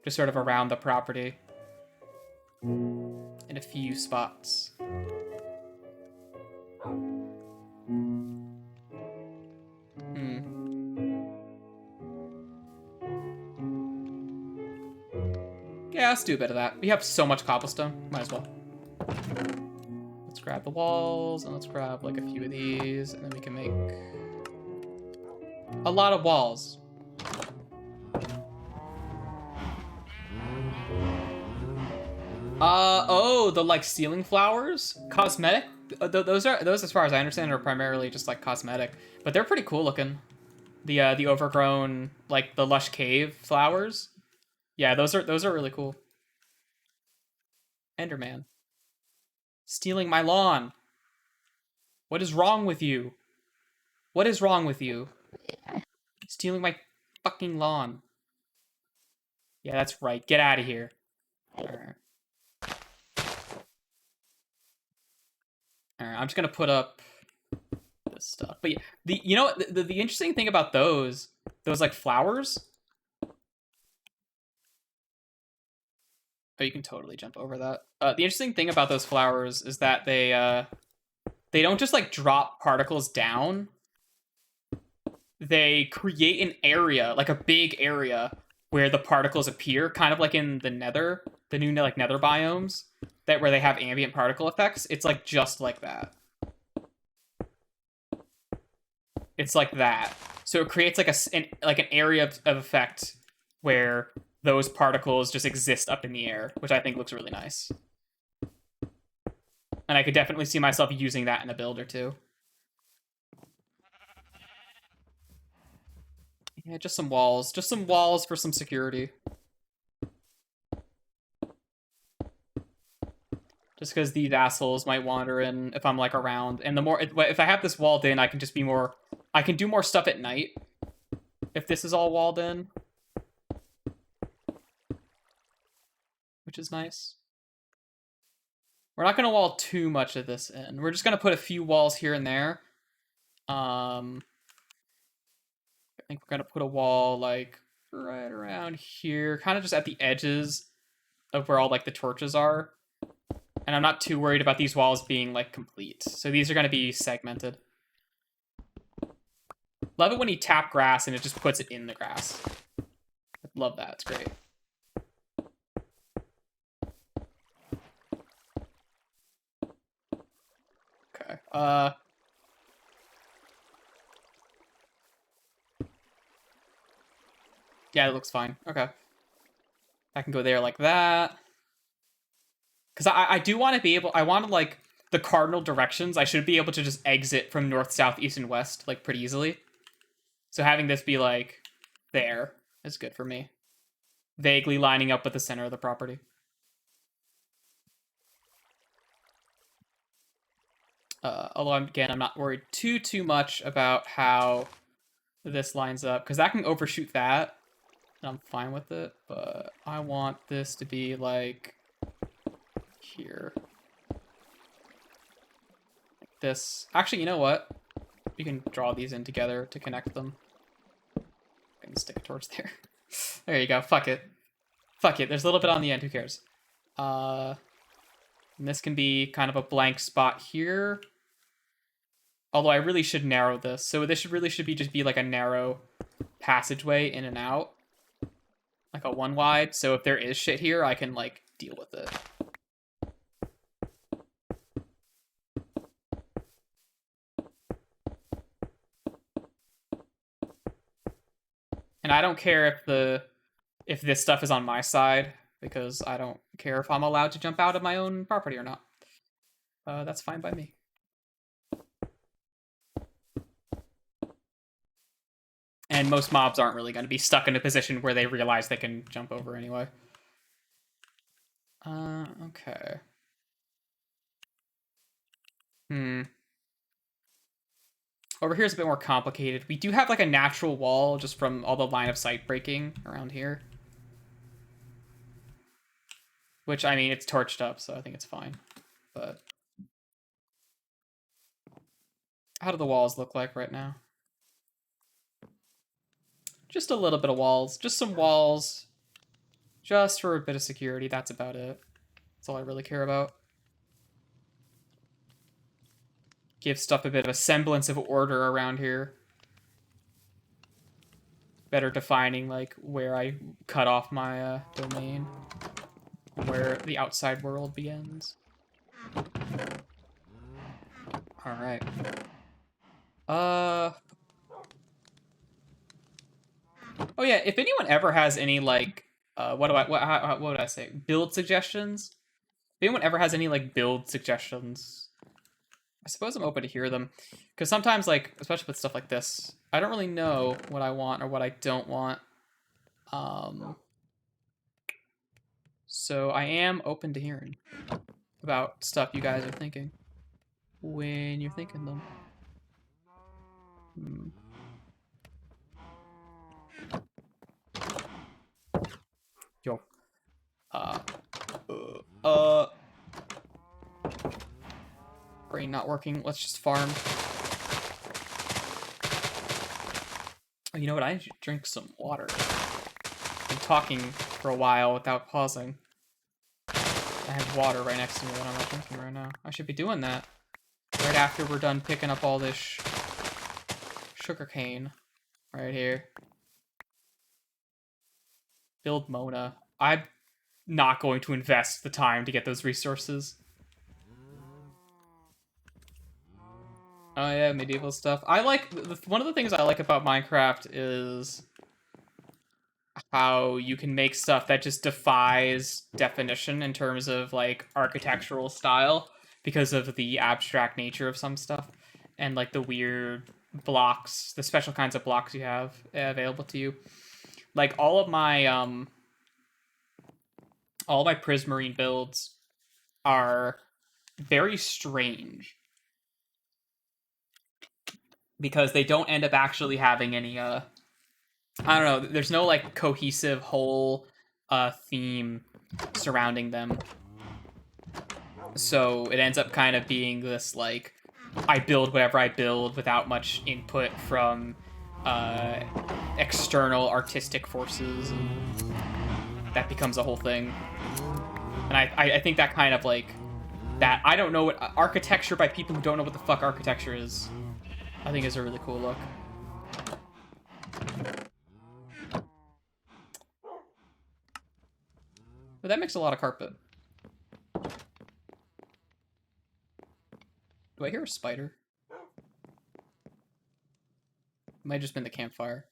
Just sort of around the property. In a few spots. Yeah, let's do a bit of that. We have so much cobblestone. Might as well. Let's grab the walls, and let's grab like a few of these, and then we can make a lot of walls. Oh, the like ceiling flowers? Cosmetic? Those as far as I understand, are primarily just like cosmetic, but they're pretty cool looking. The overgrown, like the lush cave flowers. Yeah, those are really cool. Enderman. Stealing my lawn. What is wrong with you? What is wrong with you? Stealing my fucking lawn. Yeah, that's right. Get out of here. Alright. Alright, I'm just gonna put up this stuff. But yeah, you know what? The interesting thing about those like flowers. Oh, you can totally jump over that. The interesting thing about those flowers is that they don't just like drop particles down. They create an area, like a big area, where the particles appear, kind of like in the Nether, the new like Nether biomes, that where they have ambient particle effects. It's like just like that. It's like that. So it creates like an area of effect where those particles just exist up in the air, which I think looks really nice. And I could definitely see myself using that in a build or two. Yeah, just some walls. Just some walls for some security. Just because these assholes might wander in if I'm, like, around. And the more... If I have this walled in, I can just be more... I can do more stuff at night. If this is all walled in. Which is nice. We're not going to wall too much of this in. We're just going to put a few walls here and there. I think we're going to put a wall, like, right around here. Kind of just at the edges of where all, like, the torches are. And I'm not too worried about these walls being, like, complete. So these are going to be segmented. Love it when you tap grass and it just puts it in the grass. Love that. It's great. Okay. Yeah, it looks fine. Okay. I can go there like that. Because I do want to be able... I want to, like, the cardinal directions. I should be able to just exit from north, south, east, and west, like, pretty easily. So having this be, like, there is good for me. Vaguely lining up with the center of the property. Although, again, I'm not worried too much about how this lines up. Because that can overshoot that. And I'm fine with it. But I want this to be, like, here. Like this. Actually, you know what? We can draw these in together to connect them. I can stick a torch there. There you go. Fuck it. Fuck it. There's a little bit on the end. Who cares? And this can be kind of a blank spot here. Although I really should narrow this. So this really should be just be like a narrow passageway in and out. Like a one wide. So if there is shit here, I can like deal with it. And I don't care if this stuff is on my side, because I don't care if I'm allowed to jump out of my own property or not. That's fine by me. And most mobs aren't really going to be stuck in a position where they realize they can jump over anyway. Okay. Over here is a bit more complicated. We do have like a natural wall just from all the line of sight breaking around here. Which, I mean, it's torched up, so I think it's fine. But how do the walls look like right now? Just a little bit of walls. Just some walls. Just for a bit of security. That's about it. That's all I really care about. Give stuff a bit of a semblance of order around here. Better defining, like, where I cut off my domain. And where the outside world begins. Alright. Oh yeah, if anyone ever has any, like, what would I say? Build suggestions? If anyone ever has any, like, build suggestions, I suppose I'm open to hear them. Because sometimes, like, especially with stuff like this, I don't really know what I want or what I don't want. So I am open to hearing about stuff you guys are thinking when you're thinking them. Brain not working. Let's just farm. Oh, you know what? I should drink some water. I've been talking for a while without pausing. I have water right next to me that I'm not drinking right now. I should be doing that right after we're done picking up all this sugar cane right here. Build Mona. I'm not going to invest the time to get those resources. Oh yeah, medieval stuff. I like one of the things I like about Minecraft is how you can make stuff that just defies definition in terms of like architectural style because of the abstract nature of some stuff and like the weird blocks, the special kinds of blocks you have available to you. Like all of my Prismarine builds are very strange because they don't end up actually having any I don't know, there's no like cohesive whole theme surrounding them. So it ends up kind of being this like I build whatever I build without much input from external artistic forces, and that becomes a whole thing. And I think that kind of like that, I don't know what architecture by people who don't know what the fuck architecture is, I think is a really cool look. But that makes a lot of carpet. Do I hear a spider? It might have just been the campfire.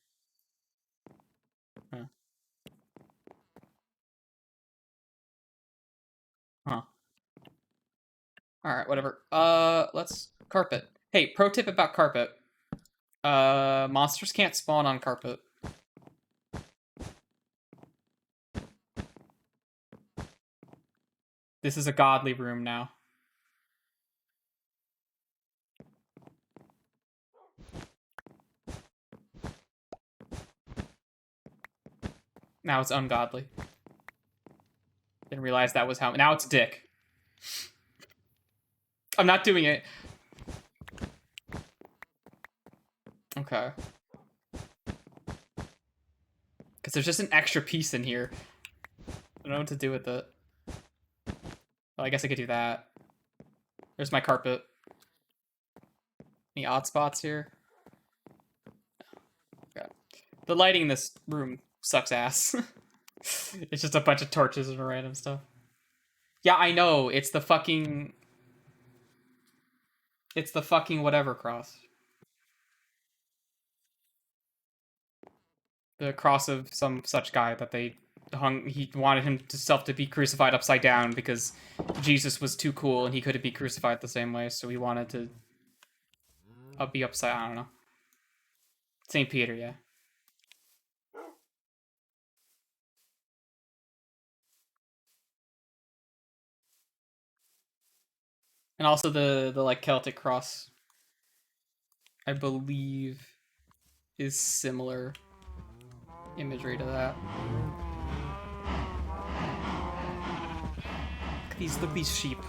Huh. Huh. Alright, whatever. Let's... Carpet. Hey, pro tip about carpet. Monsters can't spawn on carpet. This is a godly room now. Now it's ungodly. Didn't realize that was how... Now it's dick. I'm not doing it. Okay. Because there's just an extra piece in here. I don't know what to do with it. Well, I guess I could do that. There's my carpet. Any odd spots here? Okay. The lighting in this room sucks ass. It's just a bunch of torches and random stuff. Yeah, I know. It's the fucking whatever cross. The cross of some such guy that they hung. He wanted himself to be crucified upside down because Jesus was too cool and he couldn't be crucified the same way, so he wanted to be upside. I don't know. St. Peter, yeah. And also the like Celtic cross, I believe, is similar imagery to that. Look at these sheep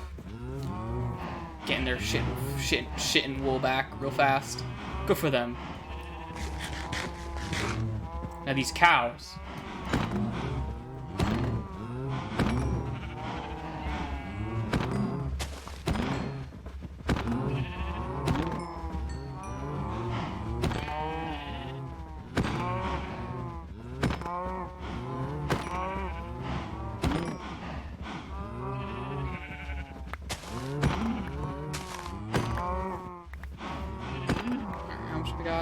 getting their shit and wool back real fast. Good for them. Now these cows.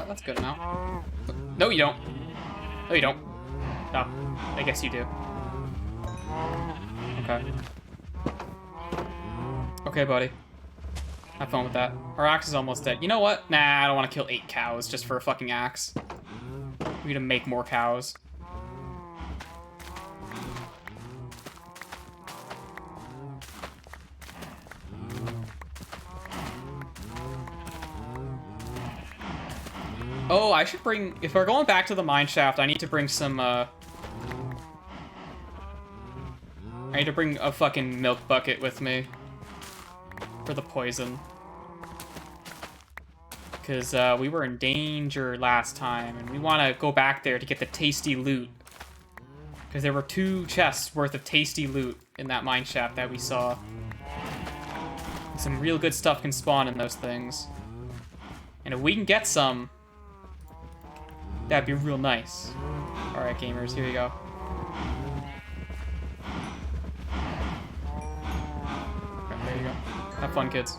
That's good enough. No, you don't. No, you don't. No, I guess you do. Okay. Okay, buddy. Have fun with that. Our axe is almost dead. You know what? Nah, I don't want to kill 8 cows just for a fucking axe. We need to make more cows. Oh, I should bring... If we're going back to the mine shaft, I need to bring some, I need to bring a fucking milk bucket with me. For the poison. Because we were in danger last time, and we want to go back there to get the tasty loot. Because there were 2 chests worth of tasty loot in that mine shaft that we saw. Some real good stuff can spawn in those things. And if we can get some, that'd be real nice. Alright, gamers, here you go. Okay, there you go. Have fun, kids.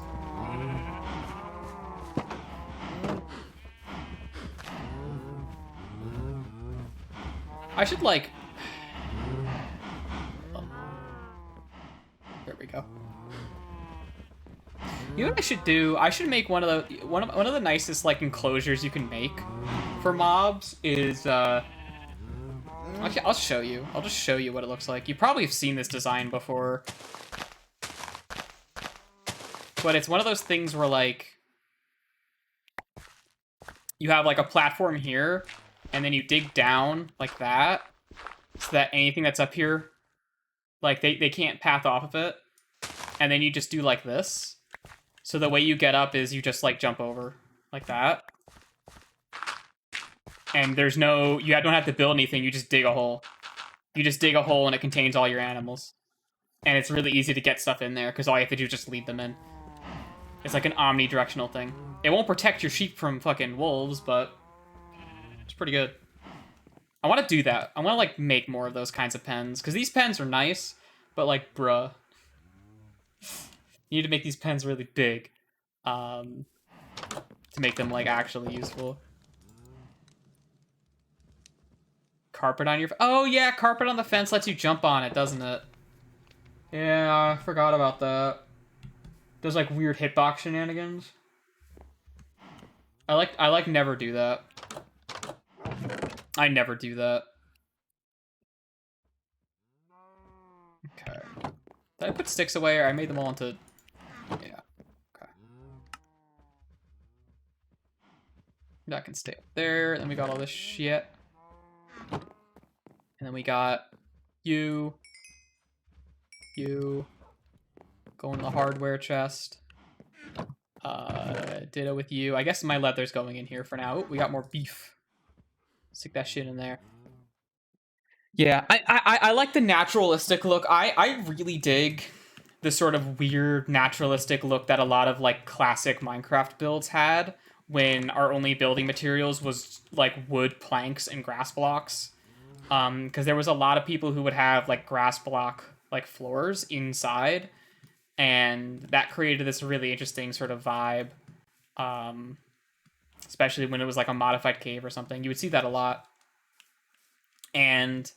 I should, like... There we go. You know what I should do? I should make one of the nicest like enclosures you can make for mobs is I'll show you. I'll just show you what it looks like. You probably have seen this design before. But it's one of those things where like you have like a platform here and then you dig down like that so that anything that's up here like they can't path off of it. And then you just do like this. So the way you get up is you just, like, jump over. Like that. And there's no... You don't have to build anything, you just dig a hole. You just dig a hole and it contains all your animals. And it's really easy to get stuff in there, because all you have to do is just lead them in. It's like an omnidirectional thing. It won't protect your sheep from fucking wolves, but... It's pretty good. I want to do that. I want to, like, make more of those kinds of pens. Because these pens are nice, but, like, bruh. You need to make these pens really big to make them, like, actually useful. Carpet on your... Oh, yeah, carpet on the fence lets you jump on it, doesn't it? Yeah, I forgot about that. Those, like, weird hitbox shenanigans. I like never do that. I never do that. Okay. Did I put sticks away, or I made them all into... Yeah. Okay. That can stay up there. Then we got all this shit. And then we got you. You. Go in the hardware chest. Ditto with you. I guess my leather's going in here for now. Ooh, we got more beef. Stick that shit in there. Yeah, I like the naturalistic look. I really dig the sort of weird naturalistic look that a lot of like classic Minecraft builds had when our only building materials was like wood planks and grass blocks. Because there was a lot of people who would have like grass block like floors inside, and that created this really interesting sort of vibe. Especially when it was like a modified cave or something. You would see that a lot. And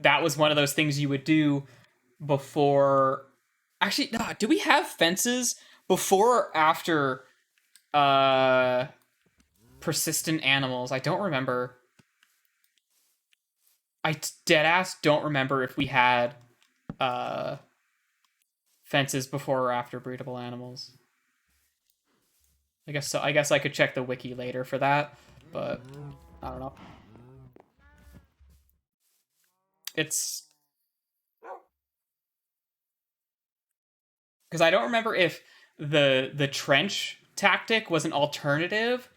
that was one of those things you would do before... Actually, no, do we have fences before or after persistent animals? I don't remember. I deadass don't remember if we had fences before or after breedable animals. I guess so. I guess I could check the wiki later for that, but I don't know. It's... Because I don't remember if the trench tactic was an alternative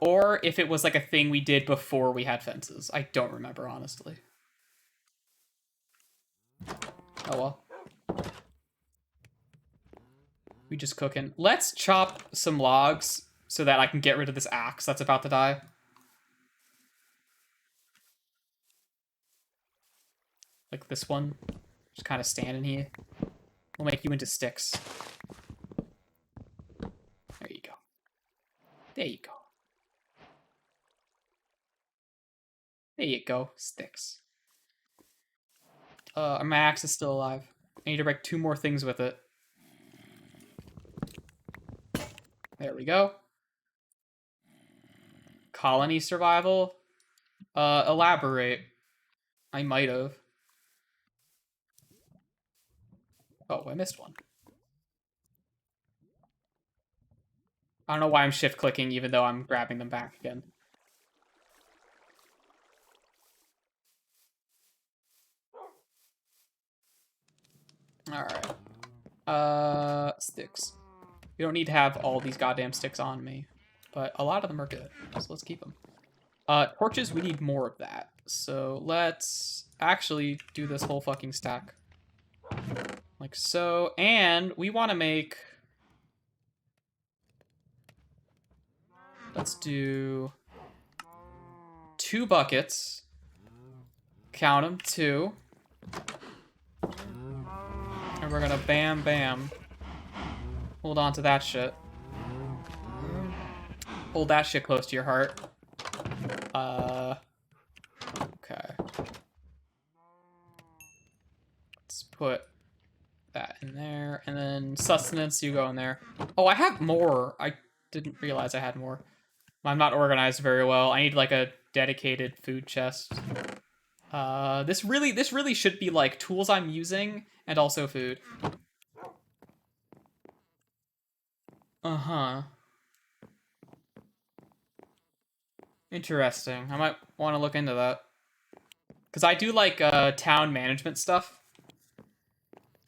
or if it was like a thing we did before we had fences. I don't remember, honestly. Oh well. We just cooking. Let's chop some logs so that I can get rid of this axe that's about to die. Like this one. Just kind of standing here. We'll make you into sticks. There you go. There you go. There you go. Sticks. My axe is still alive. I need to break 2 more things with it. There we go. Colony survival? Elaborate. I might have. Oh, I missed one. I don't know why I'm shift clicking even though I'm grabbing them back again. Alright. Sticks. You don't need to have all these goddamn sticks on me, but a lot of them are good, so let's keep them. Torches, we need more of that. So let's actually do this whole fucking stack. Like so, and we want to make... Let's do 2 buckets. Count them, 2. And we're gonna bam, bam. Hold on to that shit. Hold that shit close to your heart. Okay. Let's put that in there, and then sustenance, you go in there. Oh, I have more. I didn't realize I had more. I'm not organized very well. I need like a dedicated food chest. This really should be like tools I'm using and also food. Uh-huh. Interesting. I might want to look into that. Because I do like town management stuff.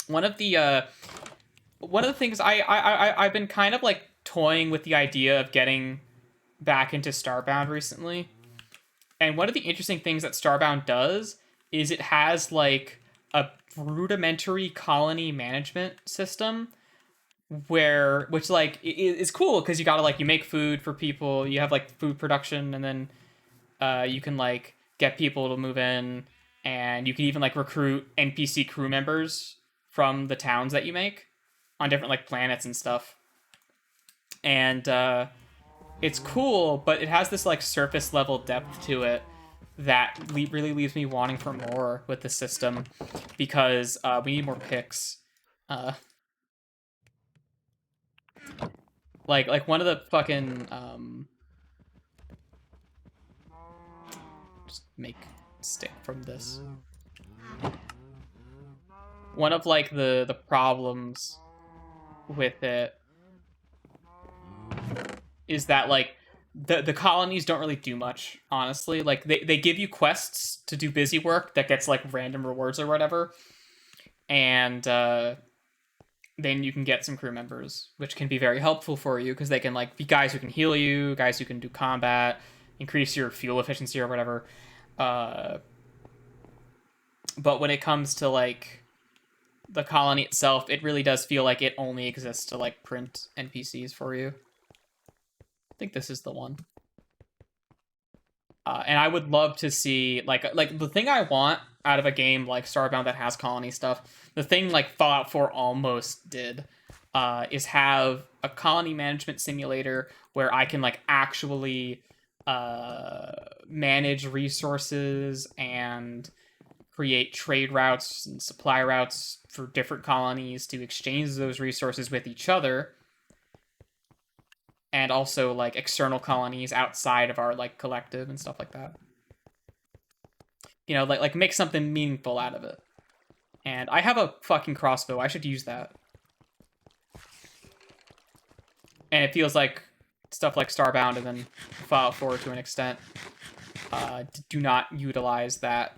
One of the things I've been kind of like toying with the idea of getting back into Starbound recently. And one of the interesting things that Starbound does is it has like a rudimentary colony management system which like is cool because you gotta like, you make food for people, you have like food production, and then you can like get people to move in, and you can even like recruit NPC crew members from the towns that you make on different like planets and stuff. And it's cool, but it has this like surface level depth to it that really leaves me wanting for more with the system, because we need more picks. Like one of the fucking just make stick from this. One of like the problems with it is that like the colonies don't really do much, honestly. Like they give you quests to do busy work that gets like random rewards or whatever, and then you can get some crew members, which can be very helpful for you because they can like be guys who can heal you, guys who can do combat, increase your fuel efficiency or whatever. But when it comes to like the colony itself, it really does feel like it only exists to like print NPCs for you. I think this is the one. And I would love to see like the thing I want out of a game like Starbound that has colony stuff, the thing like Fallout 4 almost did, is have a colony management simulator where I can like actually manage resources and create trade routes and supply routes for different colonies to exchange those resources with each other, and also like external colonies outside of our like collective and stuff like that. You know, like make something meaningful out of it. And I have a fucking crossbow. I should use that. And it feels like stuff like Starbound and then Fallout 4 to an extent do not utilize that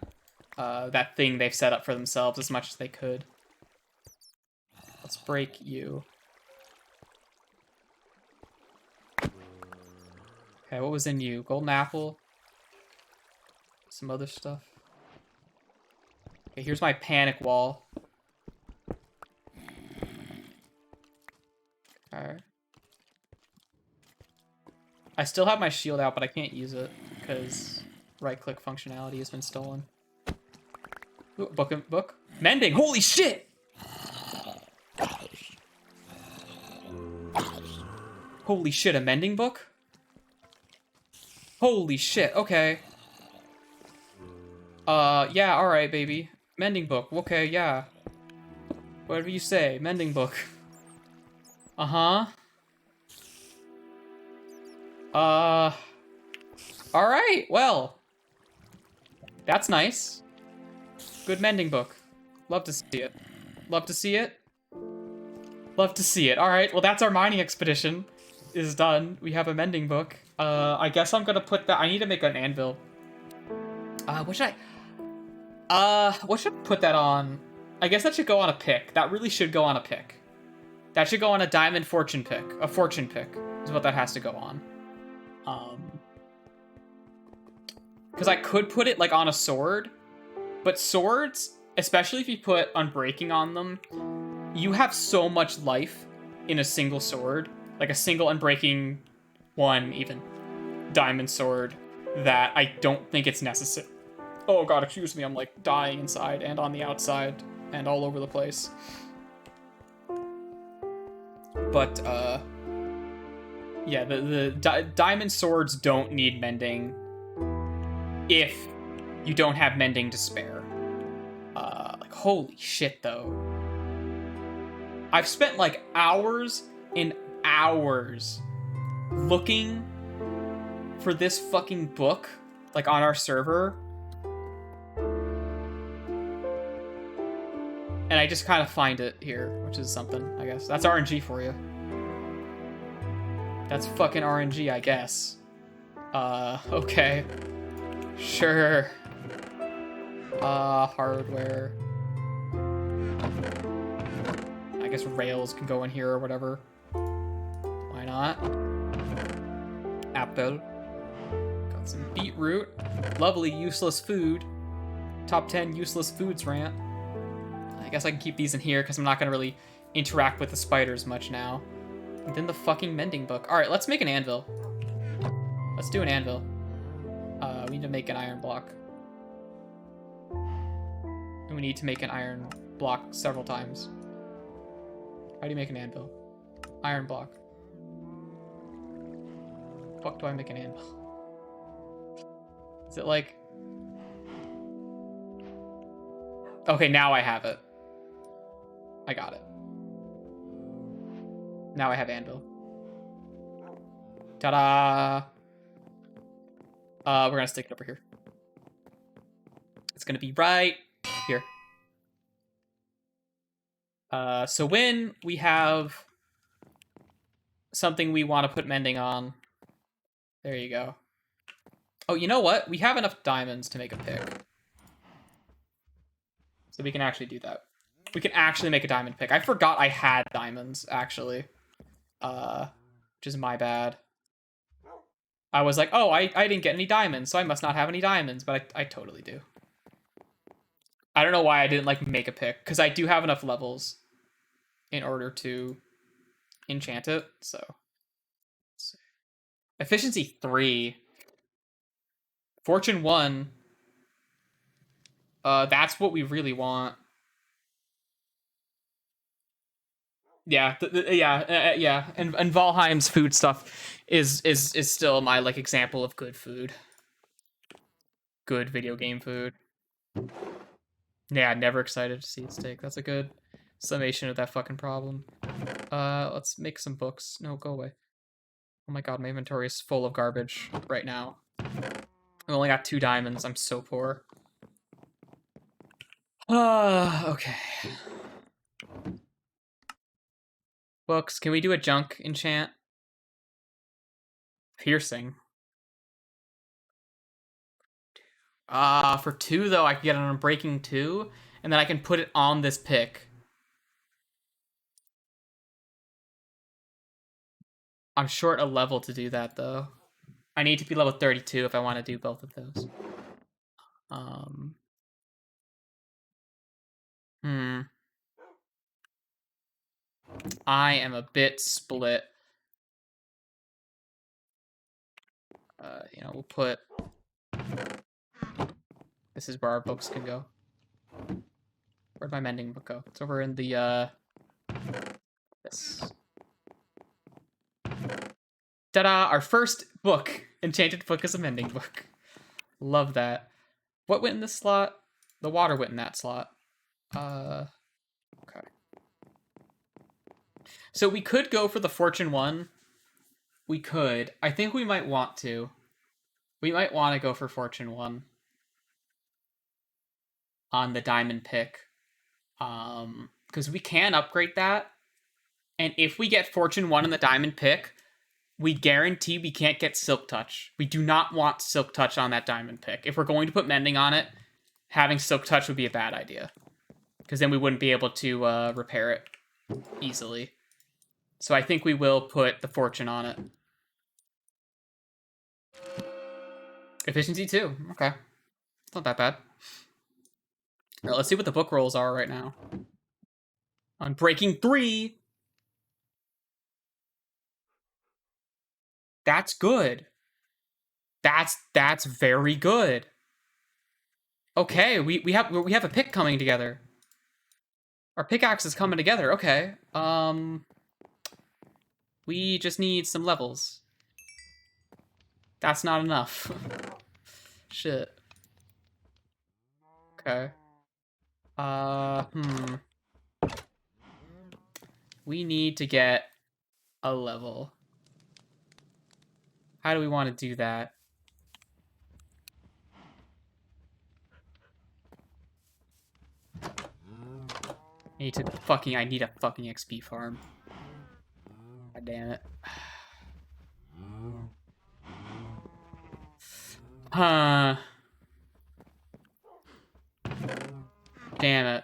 that thing they've set up for themselves as much as they could. Let's break you. Okay, what was in you? Golden apple. Some other stuff. Okay, here's my panic wall. Alright. I still have my shield out, but I can't use it because right-click functionality has been stolen. Ooh, book. Mending! Holy shit! Holy shit, a mending book? Holy shit, okay. Yeah, alright, baby. Mending book, okay, yeah. Whatever you say, mending book. Uh-huh. Alright, well. That's nice. Good mending book. Love to see it. Love to see it. Love to see it. Alright, well that's our mining expedition is done. We have a mending book. I guess I'm gonna put that... I need to make an anvil. What should I put that on? I guess that should go on a pick. That really should go on a pick. That should go on a diamond fortune pick. A fortune pick is what that has to go on. Because I could put it like on a sword, but swords, especially if you put Unbreaking on them, you have so much life in a single sword, like a single Unbreaking one even diamond sword, that I don't think it's necessary. Oh god, excuse me, I'm like dying inside and on the outside and all over the place. But yeah, the diamond swords don't need mending if you don't have mending to spare. Like, holy shit, though. I've spent, like, hours and hours looking for this fucking book, like, on our server. And I just kind of find it here, which is something, I guess. That's RNG for you. That's fucking RNG, I guess. Okay. Sure. Hardware. I guess rails can go in here or whatever. Why not? Apple. Got some beetroot. Lovely useless food. Top 10 useless foods rant. I guess I can keep these in here because I'm not going to really interact with the spiders much now. And then the fucking mending book. Alright, let's make an anvil. Let's do an anvil. We need to make an iron block. And we need to make an iron block several times. How do you make an anvil? Iron block. Fuck do I make an anvil? Is it like... Okay, now I have it. I got it. Now I have anvil. Ta-da! We're gonna stick it over here. It's gonna be right here. So when we have something we want to put mending on, there you go. Oh, you know what? We have enough diamonds to make a pick. So we can actually do that. We can actually make a diamond pick. I forgot I had diamonds, actually. Which is my bad. I was like, oh, I didn't get any diamonds, so I must not have any diamonds, but I totally do. I don't know why I didn't, like, make a pick, because I do have enough levels in order to enchant it, so. Let's see. Efficiency 3. Fortune 1. That's what we really want. Yeah, yeah. And Valheim's food stuff is still my, like, example of good food. Good video game food. Yeah, never excited to see it steak. That's a good summation of that fucking problem. Let's make some books. No, go away. Oh my god, my inventory is full of garbage right now. I only got 2 diamonds. I'm so poor. Okay. Books. Can we do a junk enchant? Piercing. For 2 though, I can get an Unbreaking 2, and then I can put it on this pick. I'm short a level to do that though. I need to be level 32 if I want to do both of those. I am a bit split. You know, we'll put... This is where our books can go. Where'd my mending book go? It's over in the, this. Ta-da! Our first book! Enchanted book is a mending book. Love that. What went in this slot? The water went in that slot. Okay. So we could go for the Fortune 1. We could. I think we might want to. We might want to go for Fortune 1. On the diamond pick. Because we can upgrade that. And if we get Fortune 1 on the diamond pick, we guarantee we can't get Silk Touch. We do not want Silk Touch on that diamond pick. If we're going to put mending on it, having Silk Touch would be a bad idea. Because then we wouldn't be able to repair it easily. So I think we will put the Fortune on it. Efficiency 2. Okay. It's not that bad. All right, let's see what the book rolls are right now. Unbreaking 3. That's good. That's very good. Okay, we have a pick coming together. Our pickaxe is coming together. Okay. We just need some levels. That's not enough. Shit. Okay. We need to get a level. How do we want to do that? I need a fucking XP farm. God damn it. Huh. Damn it.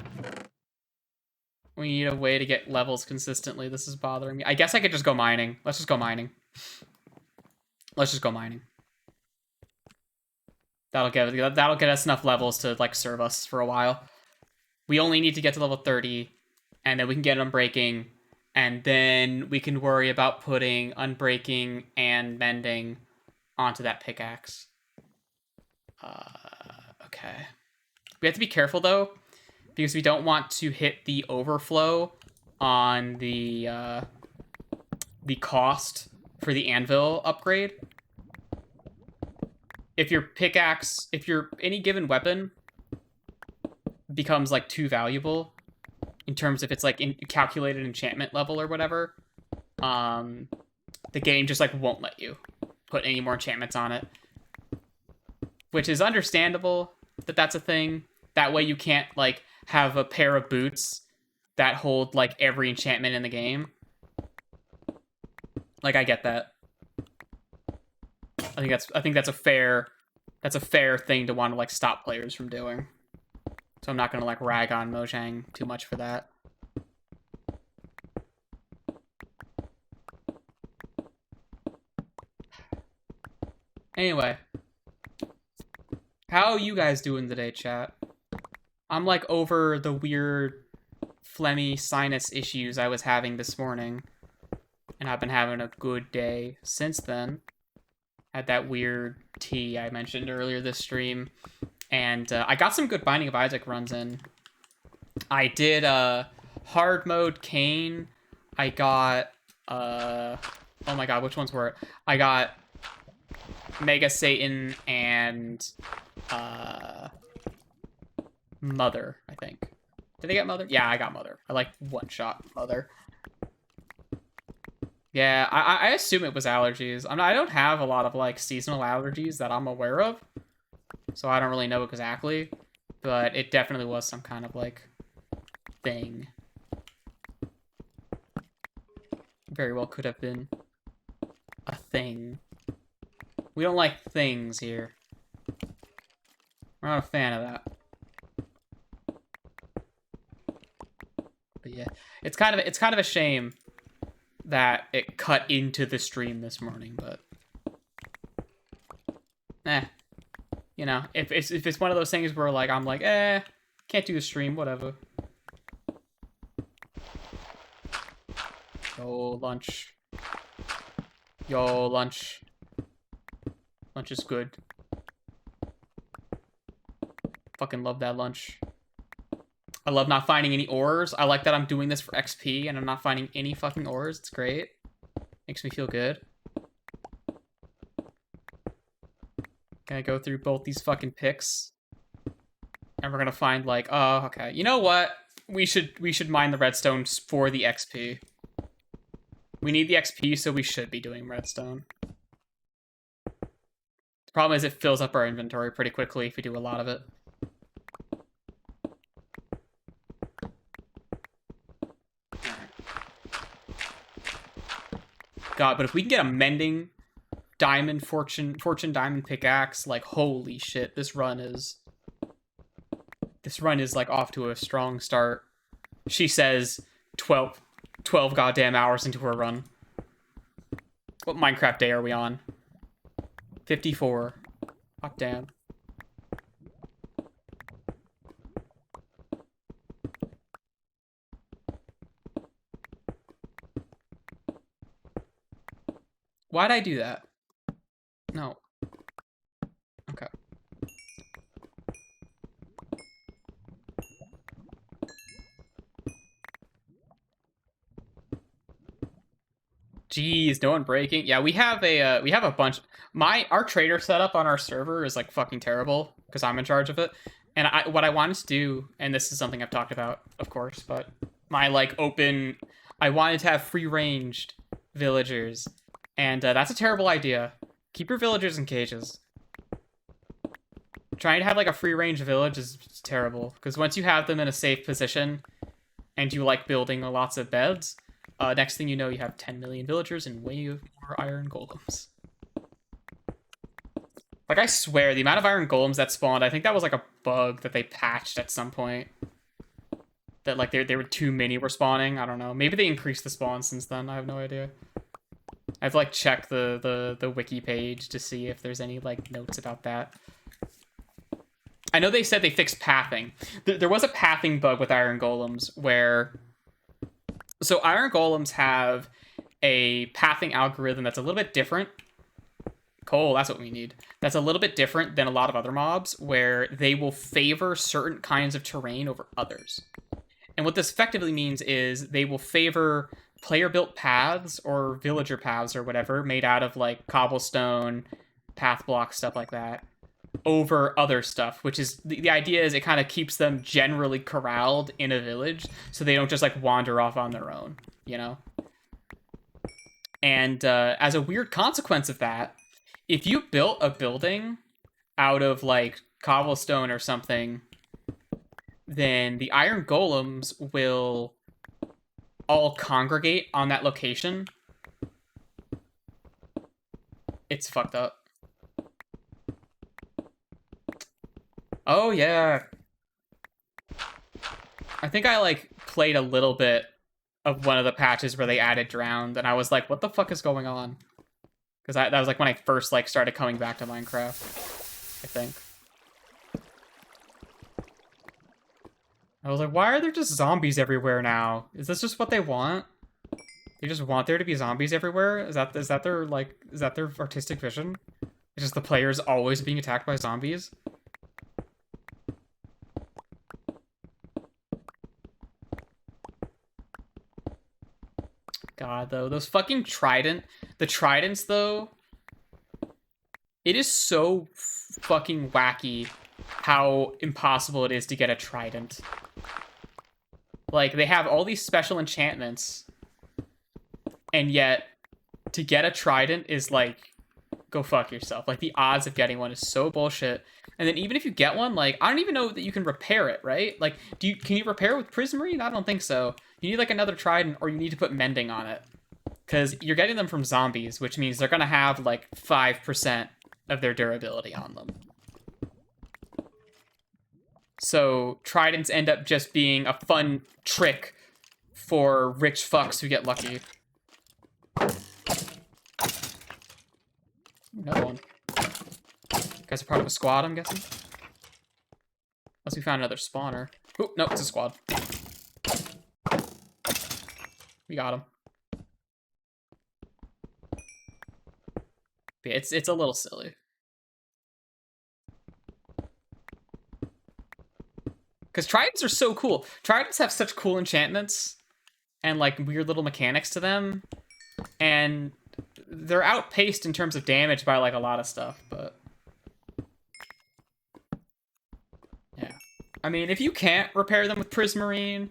We need a way to get levels consistently. This is bothering me. I guess I could just go mining. Let's just go mining. Let's just go mining. That'll get us enough levels to like serve us for a while. We only need to get to level 30, and then we can get unbreaking, and then we can worry about putting unbreaking and mending onto that pickaxe. Okay. We have to be careful though, because we don't want to hit the overflow on the cost for the anvil upgrade. If your pickaxe, if your any given weapon becomes like too valuable in terms of its like calculated enchantment level or whatever, the game just like won't let you put any more enchantments on it, which is understandable that that's a thing. That way you can't like have a pair of boots that hold like every enchantment in the game. Like I get that. I think that's a fair thing to want to like stop players from doing. So I'm not gonna like rag on Mojang too much for that. Anyway, how are you guys doing today, chat? I'm like over the weird phlegmy sinus issues I was having this morning, and I've been having a good day since then. Had that weird tea I mentioned earlier this stream, and I got some good Binding of Isaac runs in. I did hard mode Kane. I got oh my god, which ones were it? I got Mega Satan and Mother, I think. Did I get Mother? Yeah, I got Mother. I like one-shot Mother. Yeah, I assume it was allergies. I don't have a lot of like seasonal allergies that I'm aware of, so I don't really know exactly, but it definitely was some kind of like thing. Very well could have been a thing. We don't like things here. We're not a fan of that. But yeah, it's kind of a shame that it cut into the stream this morning, but you know, if it's one of those things where like I'm like, can't do the stream, whatever. Yo, lunch. Yo, lunch. Lunch is good. Fucking love that lunch. I love not finding any ores. I like that I'm doing this for XP and I'm not finding any fucking ores. It's great. Makes me feel good. Gonna go through both these fucking picks. And we're gonna find like, oh, okay. You know what? We should mine the redstone for the XP. We need the XP, so we should be doing redstone. The problem is it fills up our inventory pretty quickly if we do a lot of it. God, but if we can get a mending diamond fortune diamond pickaxe, like holy shit, this run is like off to a strong start. She says 12 goddamn hours into her run. What Minecraft day are we on? 54. Oh, damn. Why'd I do that? No. Okay. Jeez, no one breaking. Yeah, we have a bunch. Our trader setup on our server is like fucking terrible because I'm in charge of it. And what I wanted to do, and this is something I've talked about, of course, but my like I wanted to have free ranged villagers, and that's a terrible idea. Keep your villagers in cages. Trying to have like a free range village is terrible because once you have them in a safe position, and you like building lots of beds, next thing you know, you have 10 million villagers and way more iron golems. Like, I swear, the amount of iron golems that spawned, I think that was like a bug that they patched at some point. That like there were too many were spawning. I don't know. Maybe they increased the spawn since then. I have no idea. I have to like check the wiki page to see if there's any like notes about that. I know they said they fixed pathing. There was a pathing bug with iron golems where... So iron golems have a pathing algorithm that's a little bit different. Coal, that's what we need. That's a little bit different than a lot of other mobs, where they will favor certain kinds of terrain over others. And what this effectively means is they will favor player-built paths or villager paths or whatever, made out of like cobblestone, path blocks, stuff like that, over other stuff, which is the idea is it kind of keeps them generally corralled in a village so they don't just like wander off on their own, you know? And as a weird consequence of that, if you built a building out of like cobblestone or something, then the iron golems will all congregate on that location. It's fucked up. Oh, yeah. I think I, like, played a little bit of one of the patches where they added drowned, and I was like, what the fuck is going on? Because that was, like, when I first, like, started coming back to Minecraft, I think. I was like, why are there just zombies everywhere now? Is this just what they want? They just want there to be zombies everywhere? Is that their artistic vision? It's just the players always being attacked by zombies? God, though, those fucking the tridents, though, it is so fucking wacky how impossible it is to get a trident. Like, they have all these special enchantments, and yet to get a trident is like, go fuck yourself. Like, the odds of getting one is so bullshit. And then even if you get one, like, I don't even know that you can repair it, right? Like, can you repair it with prismarine? I don't think so. You need, like, another trident, or you need to put mending on it. Because you're getting them from zombies, which means they're going to have, like, 5% of their durability on them. So, tridents end up just being a fun trick for rich fucks who get lucky. Another one. You guys are part of a squad, I'm guessing? Unless we found another spawner. Oh, no, it's a squad. We got him. But yeah, it's a little silly. Because tridents are so cool. Tridents have such cool enchantments and like weird little mechanics to them. And they're outpaced in terms of damage by like a lot of stuff, but yeah. I mean, if you can't repair them with prismarine,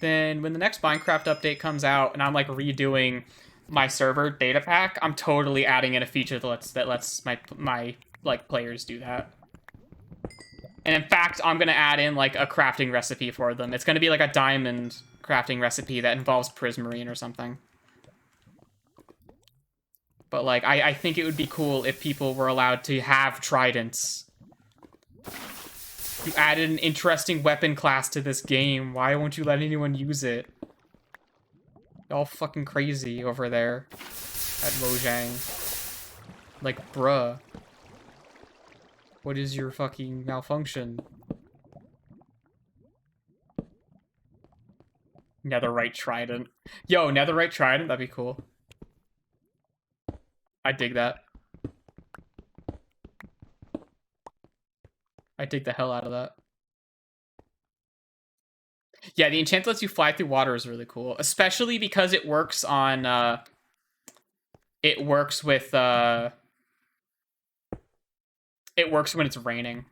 then when the next Minecraft update comes out and I'm like redoing my server data pack, I'm totally adding in a feature that lets my like players do that. And in fact, I'm gonna add in like a crafting recipe for them. It's gonna be like a diamond crafting recipe that involves prismarine or something. But like, I think it would be cool if people were allowed to have tridents. You added an interesting weapon class to this game. Why won't you let anyone use it? All fucking crazy over there at Mojang. Like, bruh. What is your fucking malfunction? Netherite trident. Yo, netherite trident, that'd be cool. I dig that. I dig the hell out of that. Yeah, the enchant lets you fly through water is really cool, especially because it works on it works with it works when it's raining,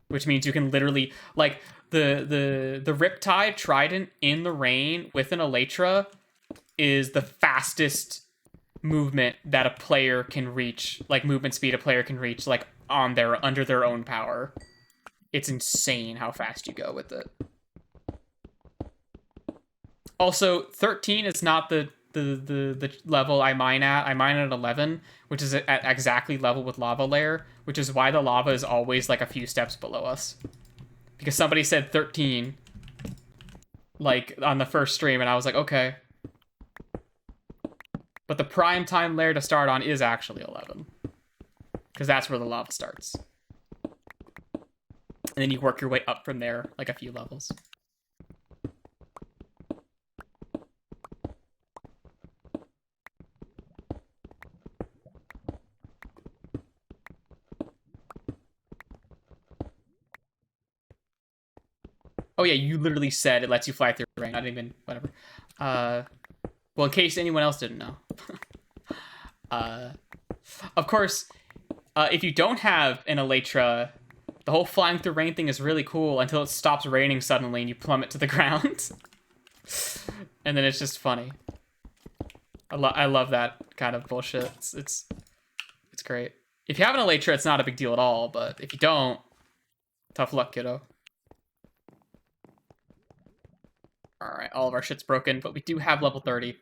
which means you can literally like the Riptide Trident in the rain with an Elytra is the fastest movement that a player can reach, like movement speed a player can reach, like on their under their own power. It's insane how fast you go with it. Also, 13 is not the level I mine at. I mine at 11, which is at exactly level with lava layer, which is why the lava is always like a few steps below us. Because somebody said 13, like on the first stream, and I was like, okay. But the prime time layer to start on is actually 11, because that's where the lava starts. And then you work your way up from there, like a few levels. Oh yeah, you literally said it lets you fly through rain. Not even whatever. Well, in case anyone else didn't know. Of course, if you don't have an Elytra, the whole flying through rain thing is really cool until it stops raining suddenly and you plummet to the ground. And then it's just funny. I love that kind of bullshit. It's great. If you have an Elytra, it's not a big deal at all, but if you don't, tough luck, kiddo. Alright, all of our shit's broken, but we do have level 30.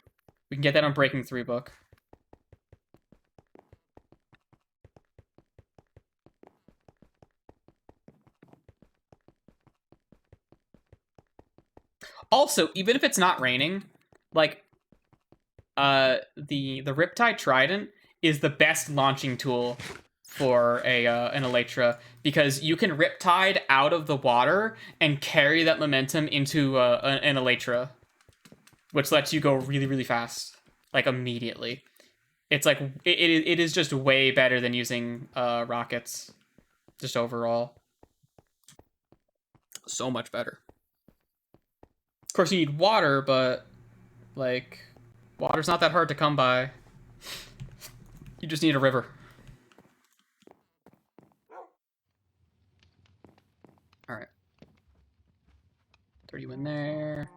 We can get that on Breaking 3 book. Also, even if it's not raining, like, the Riptide Trident is the best launching tool for an Elytra, because you can Riptide out of the water and carry that momentum into an Elytra, which lets you go really, really fast, like immediately. It's like it is just way better than using rockets, just overall. So much better. Of course, you need water, but like water's not that hard to come by. You just need a river. Alright. Throw you in there.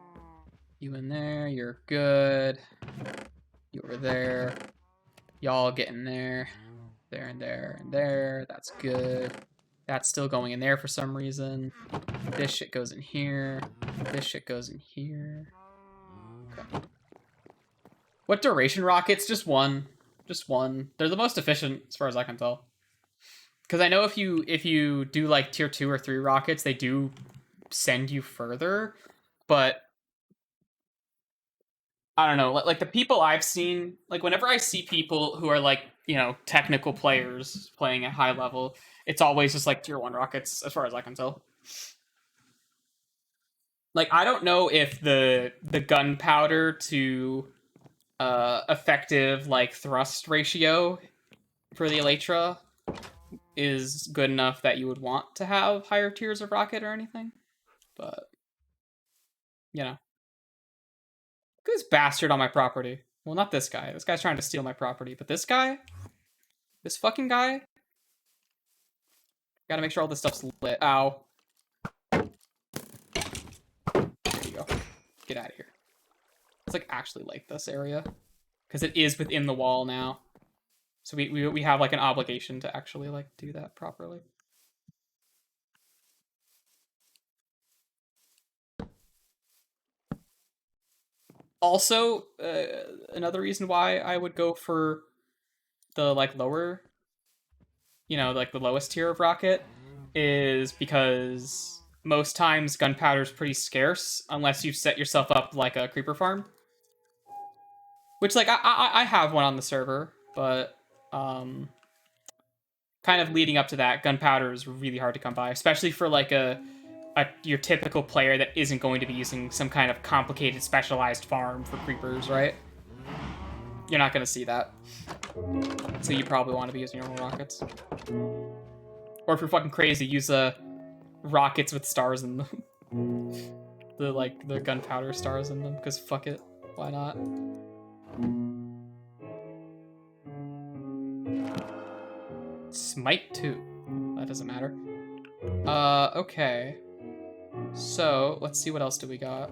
You in there. You're good. You over there. Y'all get in there. There and there and there. That's good. That's still going in there for some reason. This shit goes in here. This shit goes in here. Okay. What duration rockets? Just one. Just one. They're the most efficient as far as I can tell. Because I know if you do like tier 2 or 3 rockets, they do send you further, but I don't know. Like the people I've seen, like whenever I see people who are like, you know, technical players playing at high level, it's always just like tier 1 rockets as far as I can tell. Like I don't know if the gunpowder to effective like thrust ratio for the Elytra is good enough that you would want to have higher tiers of rocket or anything, but you know. Look at this bastard on my property. Well, not this guy. This guy's trying to steal my property, but this guy, this fucking guy, gotta make sure all this stuff's lit. Ow. There you go. Get out of here. Let's like actually light this area, because it is within the wall now. So we have like an obligation to actually like do that properly. Also, another reason why I would go for the like lower, you know, like the lowest tier of rocket is because most times gunpowder is pretty scarce unless you set yourself up like a creeper farm. Which like I have one on the server, but kind of leading up to that, gunpowder is really hard to come by, especially for like your typical player that isn't going to be using some kind of complicated specialized farm for creepers, right? You're not going to see that. So you probably want to be using normal rockets. Or if you're fucking crazy, use rockets with stars in them. the gunpowder stars in them, because fuck it. Why not? Smite 2. That doesn't matter. Okay. So, let's see what else do we got.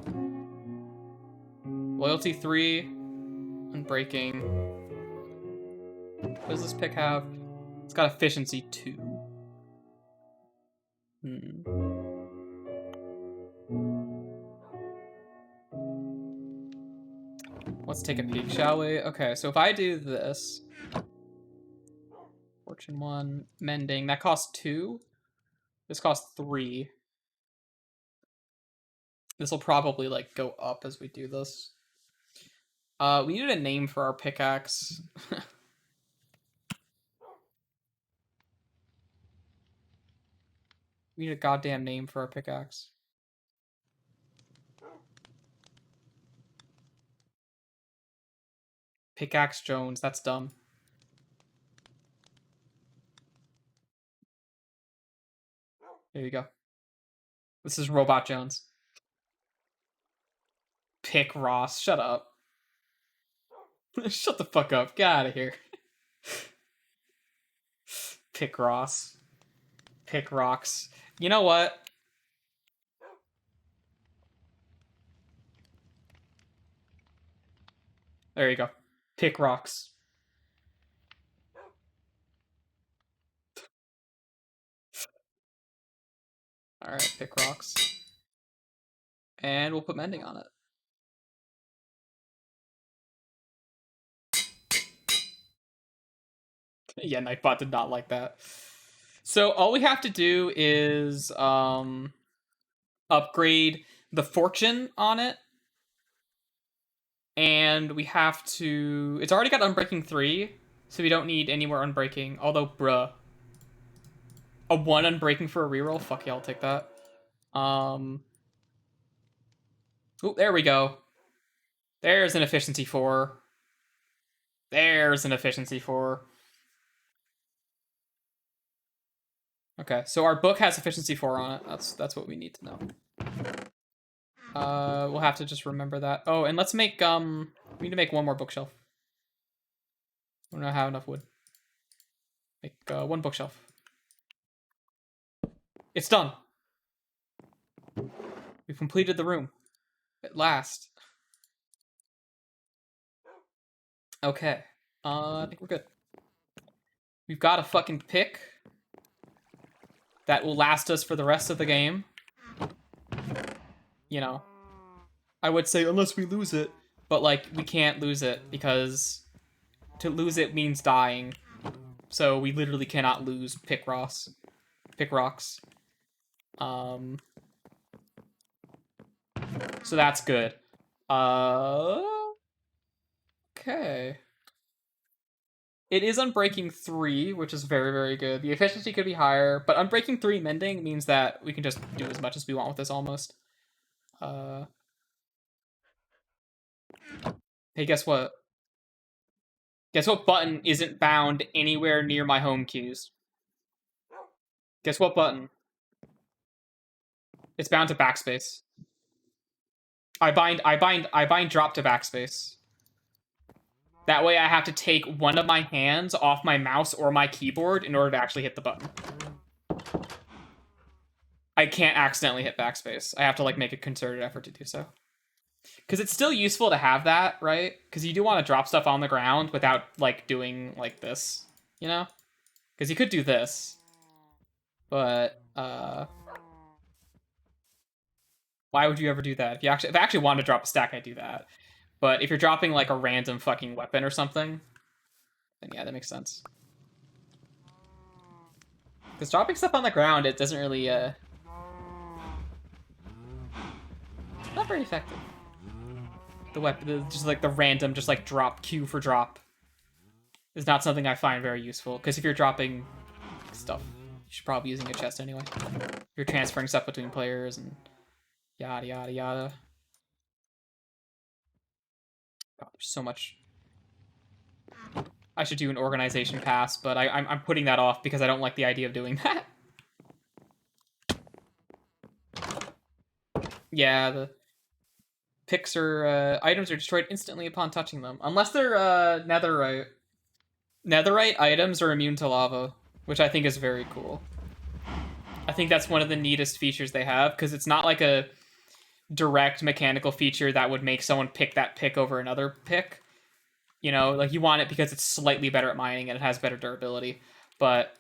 Loyalty 3. Unbreaking. What does this pick have? It's got efficiency 2. Let's take a peek, shall we? Okay, so if I do this... Fortune 1, mending, that costs 2. This costs 3. This will probably, like, go up as we do this. We needed a name for our pickaxe. We need a goddamn name for our pickaxe. Pickaxe Jones, that's dumb. There you go. This is Robot Jones. Pick Ross, shut up. Shut the fuck up, get out of here. Pick Ross. Pick Rocks. You know what? There you go. Pick Rocks. Alright, Pick Rocks. And we'll put mending on it. Yeah, Nightbot did not like that. So all we have to do is upgrade the fortune on it. And we have to... It's already got Unbreaking 3, so we don't need any more Unbreaking. Although, bruh. A 1 Unbreaking for a reroll? Fuck yeah, I'll take that. Oh, there we go. There's an efficiency 4. There's an efficiency 4. Okay, so our book has efficiency 4 on it. That's what we need to know. We'll have to just remember that. Oh, and let's make, we need to make one more bookshelf. I don't have enough wood. Make, 1 bookshelf. It's done! We've completed the room. At last. Okay. I think we're good. We've got a fucking pick that will last us for the rest of the game. You know. I would say unless we lose it. But, like, we can't lose it because to lose it means dying. So we literally cannot lose Pick Rocks. So that's good. Okay. It is Unbreaking 3, which is very, very good. The efficiency could be higher, but Unbreaking 3 mending means that we can just do as much as we want with this almost. Hey, guess what? Guess what button isn't bound anywhere near my home keys? Guess what button? It's bound to backspace. I bind drop to backspace. That way I have to take one of my hands off my mouse or my keyboard in order to actually hit the button. I can't accidentally hit backspace. I have to, like, make a concerted effort to do so. Because it's still useful to have that, right? Because you do want to drop stuff on the ground without, like, doing, like, this, you know? Because you could do this. But, why would you ever do that? If I actually wanted to drop a stack, I'd do that. But if you're dropping, like, a random fucking weapon or something, then yeah, that makes sense. Because dropping stuff on the ground, it doesn't really, not very effective. The weapon, just like the random, just like drop, Q for drop, is not something I find very useful. Because if you're dropping stuff. You should probably be using a chest anyway. You're transferring stuff between players and yada yada yada. God, there's so much. I should do an organization pass, but I'm putting that off because I don't like the idea of doing that. Yeah, the picks or items are destroyed instantly upon touching them, unless they're netherite. Netherite items are immune to lava, which I think is very cool. I think that's one of the neatest features they have, because it's not like a direct mechanical feature that would make someone pick that pick over another pick. You know, like you want it because it's slightly better at mining and it has better durability. But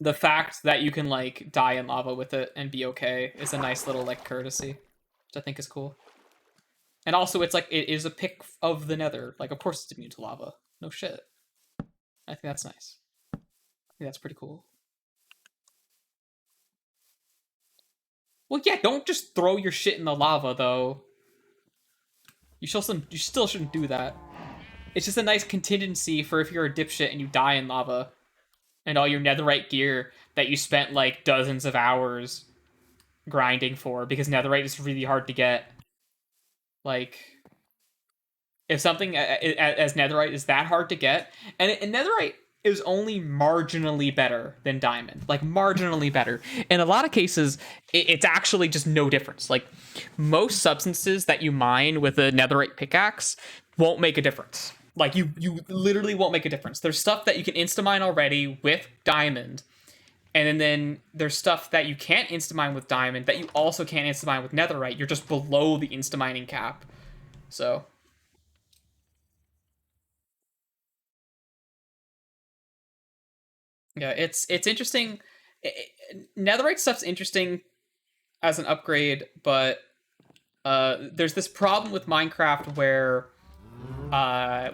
the fact that you can like die in lava with it and be okay is a nice little like courtesy, which I think is cool. And also, it's like it is a pick of the Nether. Like, of course, it's immune to lava. No shit. I think that's nice. I think that's pretty cool. Well, yeah, don't just throw your shit in the lava, though. You still shouldn't do that. It's just a nice contingency for if you're a dipshit and you die in lava, and all your netherite gear that you spent like dozens of hours grinding for, because netherite is really hard to get. Like, if something as netherite is that hard to get, and netherite is only marginally better than diamond, like marginally better. In a lot of cases, it's actually just no difference. Like, most substances that you mine with a netherite pickaxe won't make a difference. Like, you literally won't make a difference. There's stuff that you can insta-mine already with diamond, and then there's stuff that you can't insta-mine with diamond that you also can't insta-mine with netherite. You're just below the insta-mining cap. So yeah, it's interesting. Netherite stuff's interesting as an upgrade, but there's this problem with Minecraft where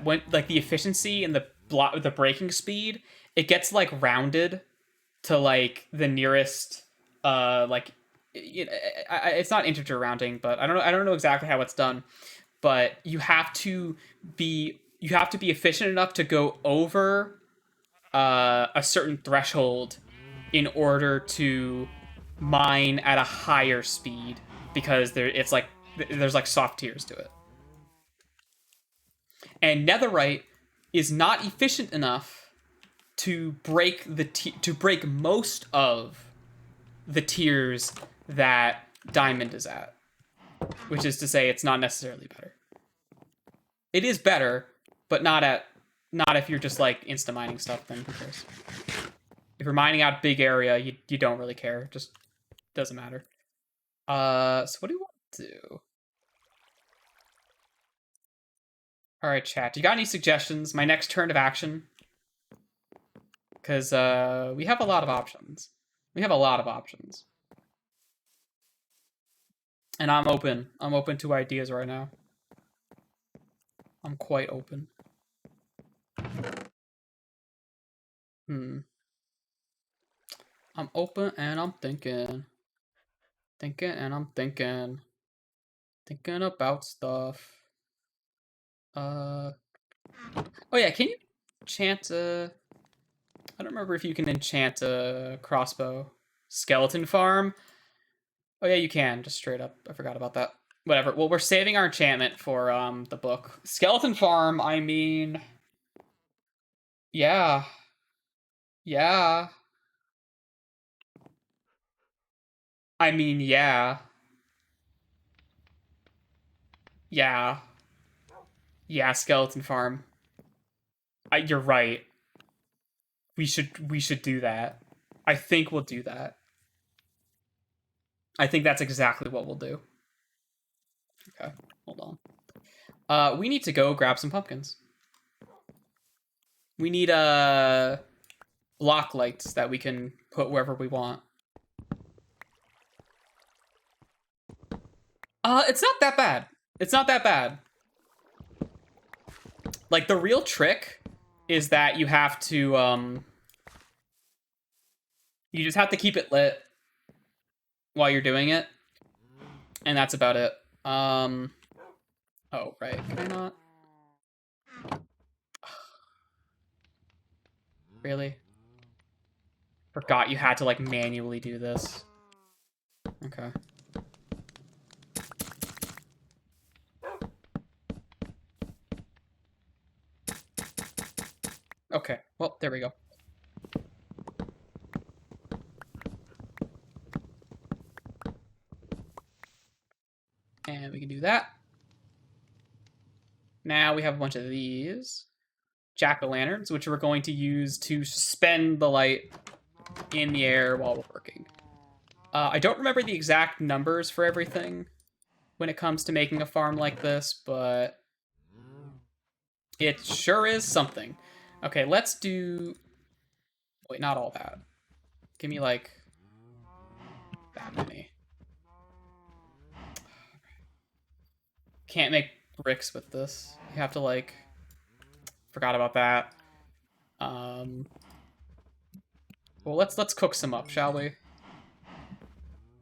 when like the efficiency and the breaking speed, it gets like rounded to like the nearest like it's not integer rounding, but I don't know exactly how it's done, but you have to be efficient enough to go over a certain threshold in order to mine at a higher speed, because there's like soft tiers to it. And netherite is not efficient enough to break to break most of the tiers that diamond is at, which is to say it's not necessarily better. It is better, but not if you're just like insta mining stuff. Then who cares? If you're mining out a big area, you don't really care. It just doesn't matter. So what do you want to do? All right, chat. Do you got any suggestions? My next turn of action? Because we have a lot of options. We have a lot of options. And I'm open. I'm open to ideas right now. I'm quite open. I'm open and I'm thinking. Thinking and I'm thinking. Thinking about stuff. Oh yeah, can you enchant a... I don't remember if you can enchant a crossbow. Skeleton farm? Oh yeah, you can, just straight up. I forgot about that. Whatever. Well, we're saving our enchantment for the book. Skeleton farm, I mean... Yeah. Yeah. I mean, yeah. Yeah. Yeah, skeleton farm. You're right. We should do that. I think we'll do that. I think that's exactly what we'll do. Okay, hold on. We need to go grab some pumpkins. We need block lights that we can put wherever we want. It's not that bad. It's not that bad. Like, the real trick is that you have to you just have to keep it lit while you're doing it, and that's about it. Oh right, can I not? Really? Forgot you had to, like, manually do this. Okay. Okay, well, there we go. And we can do that. Now we have a bunch of these jack-o'-lanterns, which we're going to use to suspend the light in the air while we're working. I don't remember the exact numbers for everything when it comes to making a farm like this, but it sure is something. Okay, let's do... Wait, not all that. Give me, like, that many. Can't make bricks with this. You have to, like... Forgot about that. Well, let's cook some up, shall we?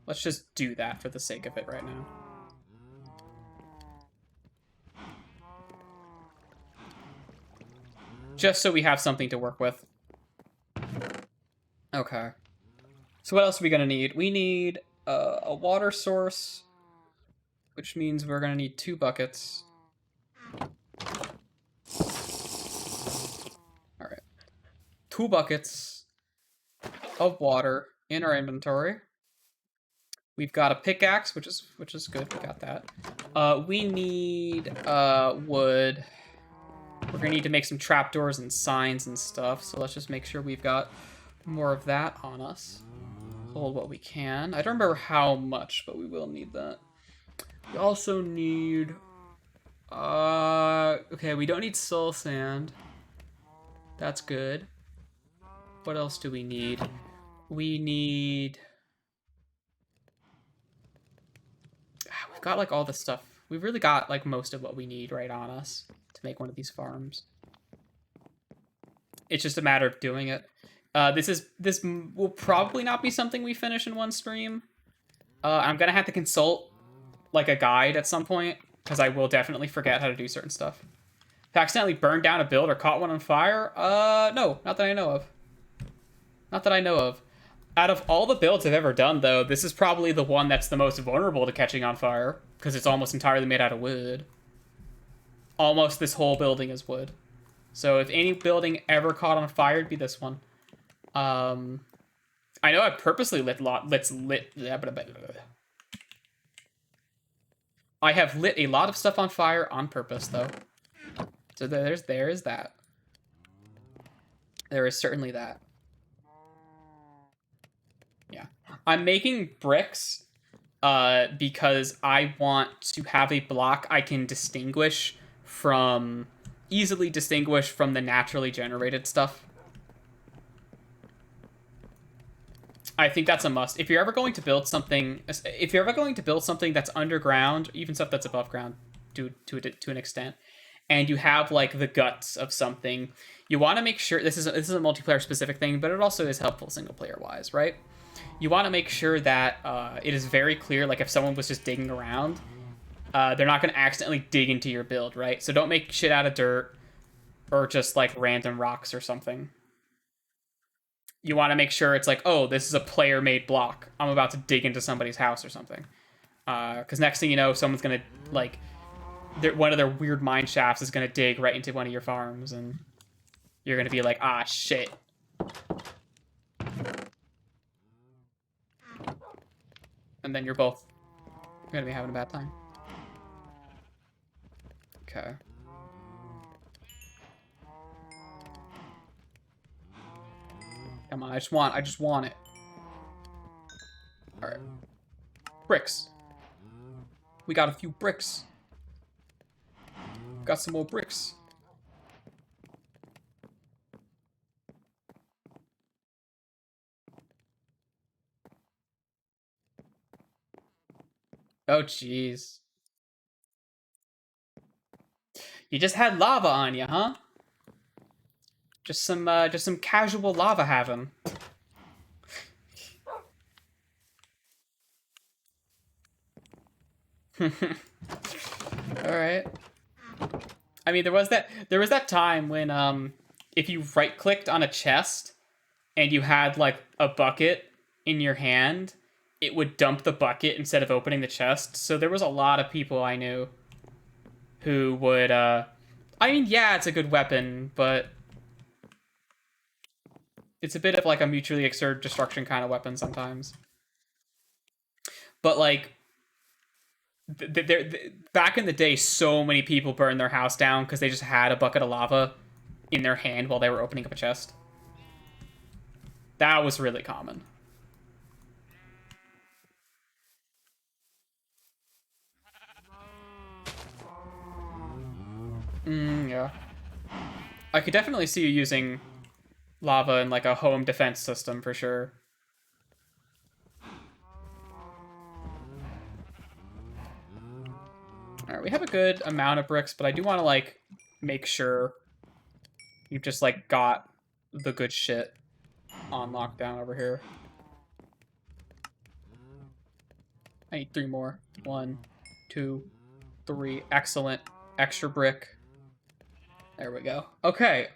Let's just do that for the sake of it right now. Just so we have something to work with. Okay. So what else are we going to need? We need a water source, which means we're going to need 2 buckets. All right. 2 buckets of water in our inventory. We've got a pickaxe, which is good. We got that. We need wood. We're gonna need to make some trapdoors and signs and stuff. So let's just make sure we've got more of that on us. Hold what we can. I don't remember how much, but we will need that. We also need... okay, we don't need soul sand. That's good. What else do we need? We need... We've got, like, all the stuff. We've really got, like, most of what we need right on us to make one of these farms. It's just a matter of doing it. This will probably not be something we finish in one stream. I'm gonna have to consult, like, a guide at some point, because I will definitely forget how to do certain stuff. If I accidentally burned down a build or caught one on fire, no, not that I know of. Not that I know of. Out of all the builds I've ever done, though, this is probably the one that's the most vulnerable to catching on fire, because it's almost entirely made out of wood. Almost this whole building is wood. So if any building ever caught on fire, it'd be this one. I know I purposely I have lit a lot of stuff on fire on purpose, though. So there is that. There is certainly that. Yeah. I'm making bricks because I want to have a block I can easily distinguish from the naturally generated stuff. I think that's a must. If you're ever going to build something that's underground, even stuff that's above ground to an extent, and you have, like, the guts of something, you want to make sure, this is a multiplayer specific thing, but it also is helpful single player wise, right? You want to make sure that it is very clear, like, if someone was just digging around, they're not going to accidentally dig into your build, right? So don't make shit out of dirt or just, like, random rocks or something. You want to make sure it's like, oh, this is a player-made block. I'm about to dig into somebody's house or something. Because next thing you know, someone's going to, like, one of their weird mine shafts is going to dig right into one of your farms, and you're going to be like, ah, shit. And then you're both going to be having a bad time. Okay. Come on, I just want it. Alright. Bricks. We got a few bricks. Got some more bricks. Oh, jeez. You just had lava on you, huh? Just some casual lava having. All right. I mean, there was that time when if you right-clicked on a chest and you had like a bucket in your hand, it would dump the bucket instead of opening the chest. So there was a lot of people I knew who would I mean, yeah, it's a good weapon, but it's a bit of like a mutually exerted destruction kind of weapon sometimes. But like back in the day, so many people burned their house down because they just had a bucket of lava in their hand while they were opening up a chest. That was really common. Yeah. I could definitely see you using lava in like a home defense system for sure. Alright, we have a good amount of bricks, but I do want to like make sure you've just like got the good shit on lockdown over here. I need 3 more. 1, 2, 3. Excellent. Extra brick. There we go. Okay,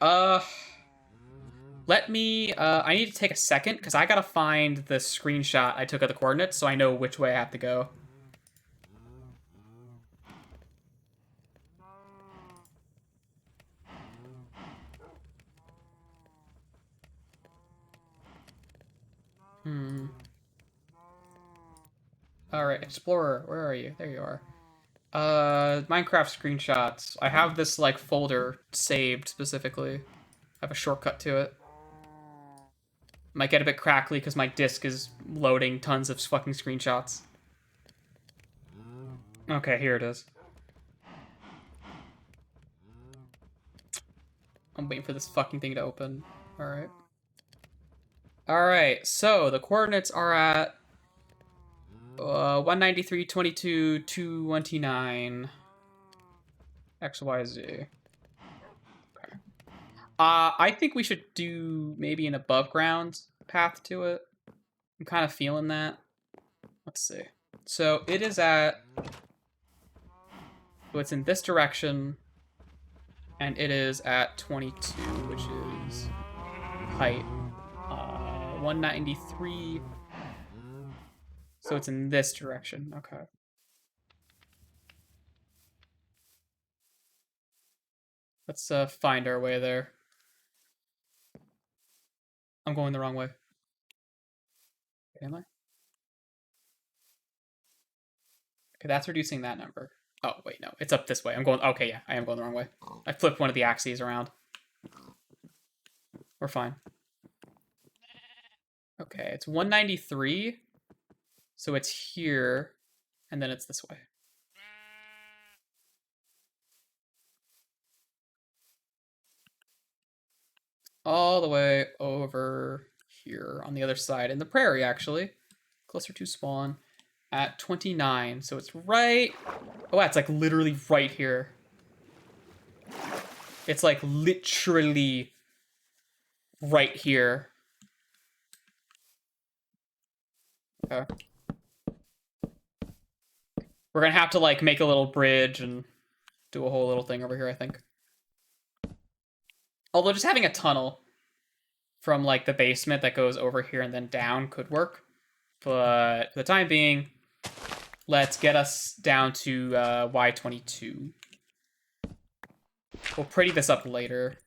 let me, I need to take a second, because I gotta find the screenshot I took of the coordinates, so I know which way I have to go. Alright, Explorer, where are you? There you are. Minecraft screenshots. I have this, like, folder saved, specifically. I have a shortcut to it. Might get a bit crackly, because my disk is loading tons of fucking screenshots. Okay, here it is. I'm waiting for this fucking thing to open. Alright. Alright, so the coordinates are at 193, 22, 229. XYZ. Okay. I think we should do maybe an above ground path to it. I'm kind of feeling that. Let's see. So it is at... So it's in this direction. And it is at 22, which is height. 193. So it's in this direction. Okay. Let's find our way there. I'm going the wrong way. Am I? Okay, that's reducing that number. Oh, wait, no. It's up this way. I'm going... Okay, yeah. I am going the wrong way. I flipped one of the axes around. We're fine. Okay, it's 193. So it's here. And then it's this way. All the way over here on the other side. In the prairie, actually. Closer to spawn. At 29. So it's right... Oh, it's like literally right here. It's like literally right here. Okay. We're gonna have to like make a little bridge and do a whole little thing over here, I think. Although just having a tunnel from like the basement that goes over here and then down could work. But for the time being, let's get us down to Y22. We'll pretty this up later.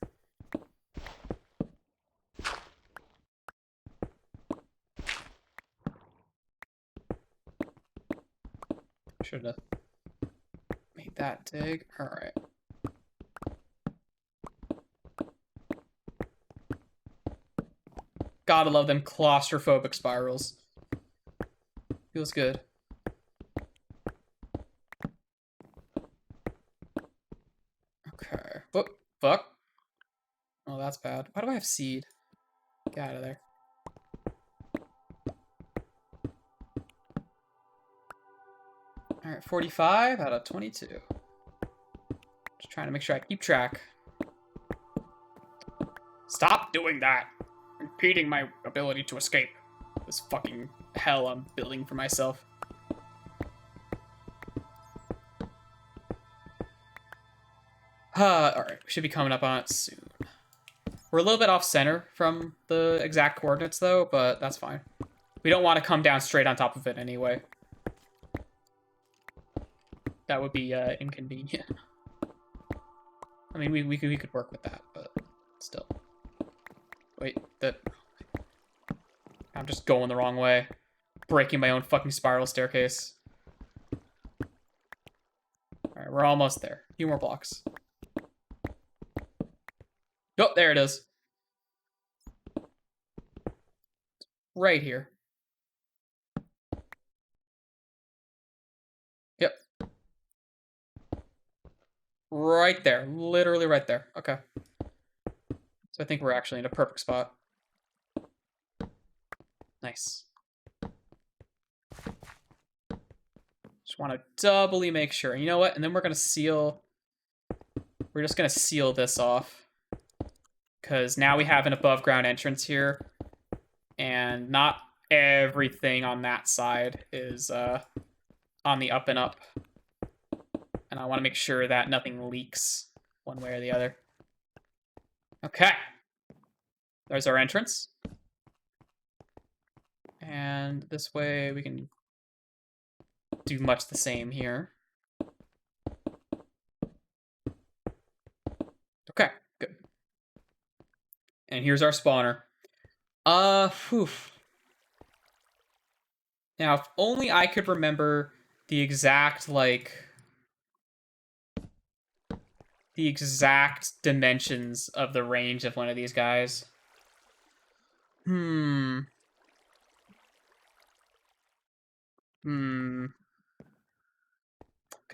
Should have made that dig. All right. Gotta love them claustrophobic spirals. Feels good. Okay. Oh, fuck. Oh, that's bad. Why do I have seed? Get out of there. All right, 45 out of 22. Just trying to make sure I keep track. Stop doing that. Impeding my ability to escape. This fucking hell I'm building for myself. Alright, we should be coming up on it soon. We're a little bit off center from the exact coordinates, though, but that's fine. We don't want to come down straight on top of it anyway. That would be inconvenient. I mean, we could work with that, but still. Wait, I'm just going the wrong way. Breaking my own fucking spiral staircase. Alright, we're almost there. A few more blocks. Oh, there it is. Right here. Yep. Right there. Literally right there. Okay. So I think we're actually in a perfect spot. Nice. Just want to doubly make sure. You know what? And then we're going to seal... We're just going to seal this off. Because now we have an above-ground entrance here. And not everything on that side is on the up and up. And I want to make sure that nothing leaks one way or the other. Okay. There's our entrance. And this way we can do much the same here. Okay, good. And here's our spawner. Whew. Now, if only I could remember the exact, like... the exact dimensions of the range of one of these guys. Because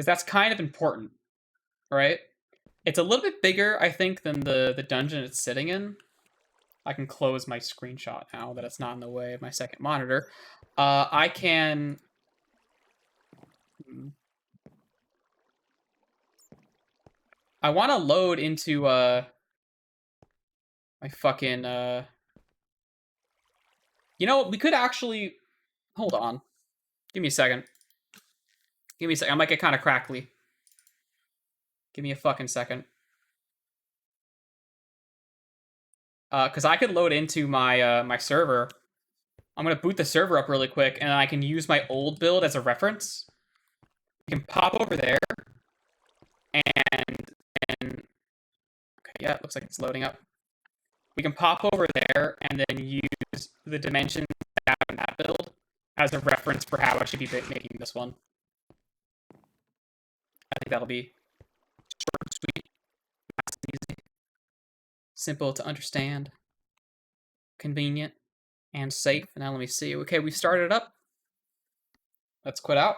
that's kind of important, right? It's a little bit bigger, I think, than the dungeon it's sitting in. I can close my screenshot now that it's not in the way of my second monitor. I can... I want to load into my fucking... You know, we could actually... Hold on. Give me a second. Give me a second. I might get kind of crackly. Give me a fucking second. Because I could load into my my server. I'm going to boot the server up really quick, and I can use my old build as a reference. You can pop over there, and okay, yeah, it looks like it's loading up. We can pop over there, and then use the dimensions down in that build as a reference for how I should be making this one. I think that'll be short and sweet, nice and easy, simple to understand, convenient, and safe. Now let me see. Okay, we started up. Let's quit out,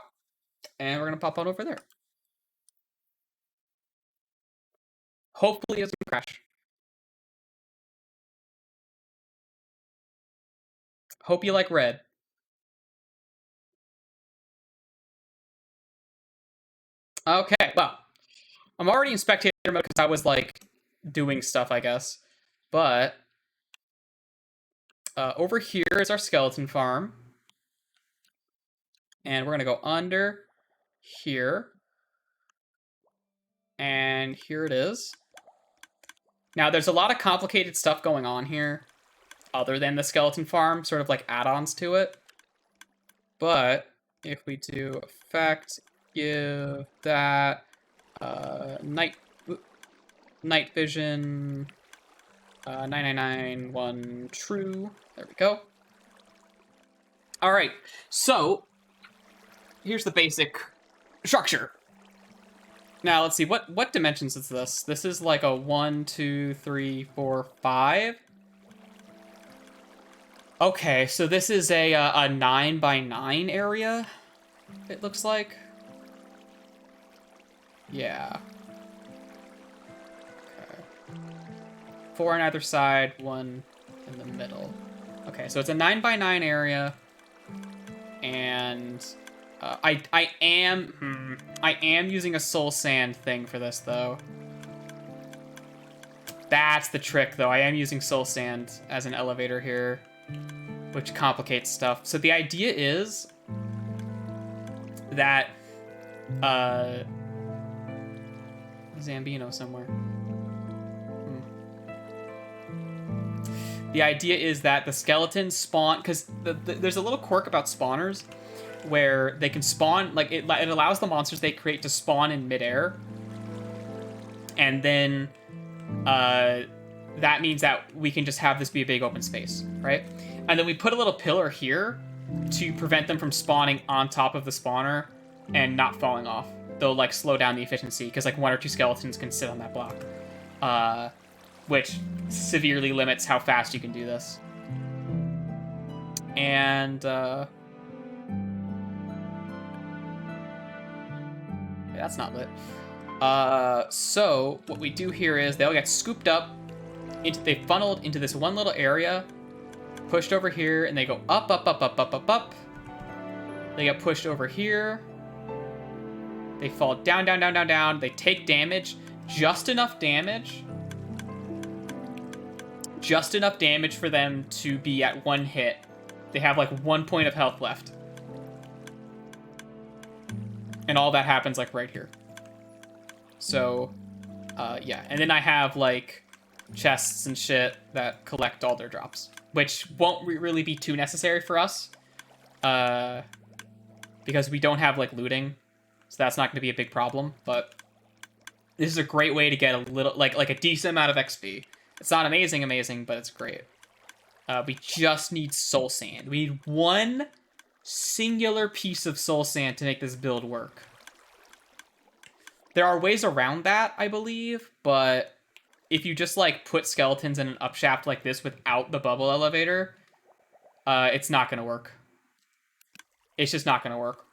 and we're gonna pop on over there. Hopefully it doesn't crash. Hope you like red. Okay, well, I'm already in spectator mode because I was, like, doing stuff, I guess. But over here is our skeleton farm. And we're going to go under here. And here it is. Now, there's a lot of complicated stuff going on here other than the skeleton farm, sort of like add-ons to it. But if we do effect, give that night vision 9991 true. There we go. All right, so here's the basic structure. Now let's see, what dimensions is this? This is like a 1, 2, 3, 4, 5. Okay, so this is a 9x9 area, it looks like. Yeah. Okay. 4 on either side, 1 in the middle. Okay, so it's a 9x9 area, and I am using a soul sand thing for this though. That's the trick though. I am using soul sand as an elevator here, which complicates stuff. So the idea is that Zambino somewhere. The idea is that the skeletons spawn, because there's a little quirk about spawners where they can spawn, like it allows the monsters they create to spawn in midair, and then that means that we can just have this be a big open space, right? And then we put a little pillar here to prevent them from spawning on top of the spawner and not falling off. They'll like slow down the efficiency because like 1 or 2 skeletons can sit on that block, which severely limits how fast you can do this. And that's not lit. So what we do here is they all get scooped up they funneled into this one little area, pushed over here, and they go up, up, up, up, up, up, up. They get pushed over here. They fall down, down, down, down, down. They take damage, just enough damage for them to be at 1 hit. They have like 1 point of health left. And all that happens like right here. So, yeah. And then I have like chests and shit that collect all their drops, which won't really be too necessary for us, because we don't have like looting, so that's not going to be a big problem. But this is a great way to get a little like a decent amount of XP. It's not amazing, but it's great. We just need soul sand. We need 1 singular piece of soul sand to make this build work. There are ways around that, I believe, but if you just like put skeletons in an upshaft like this without the bubble elevator, it's not going to work. It's just not going to work.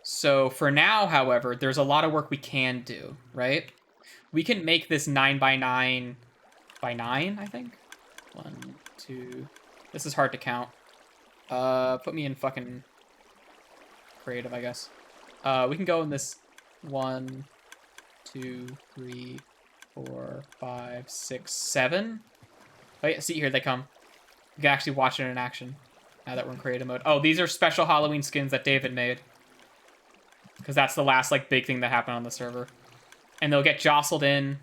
So for now, however, there's a lot of work we can do, right? We can make this 9 by 9 by 9, I think. 1, 2. This is hard to count. Put me in fucking creative, I guess. We can go in this 1, 2, 3, 4, 5, 6, 7. Oh yeah, see, here they come. You can actually watch it in action now that we're in creative mode. Oh, these are special Halloween skins that David made, because that's the last like big thing that happened on the server. And they'll get jostled in,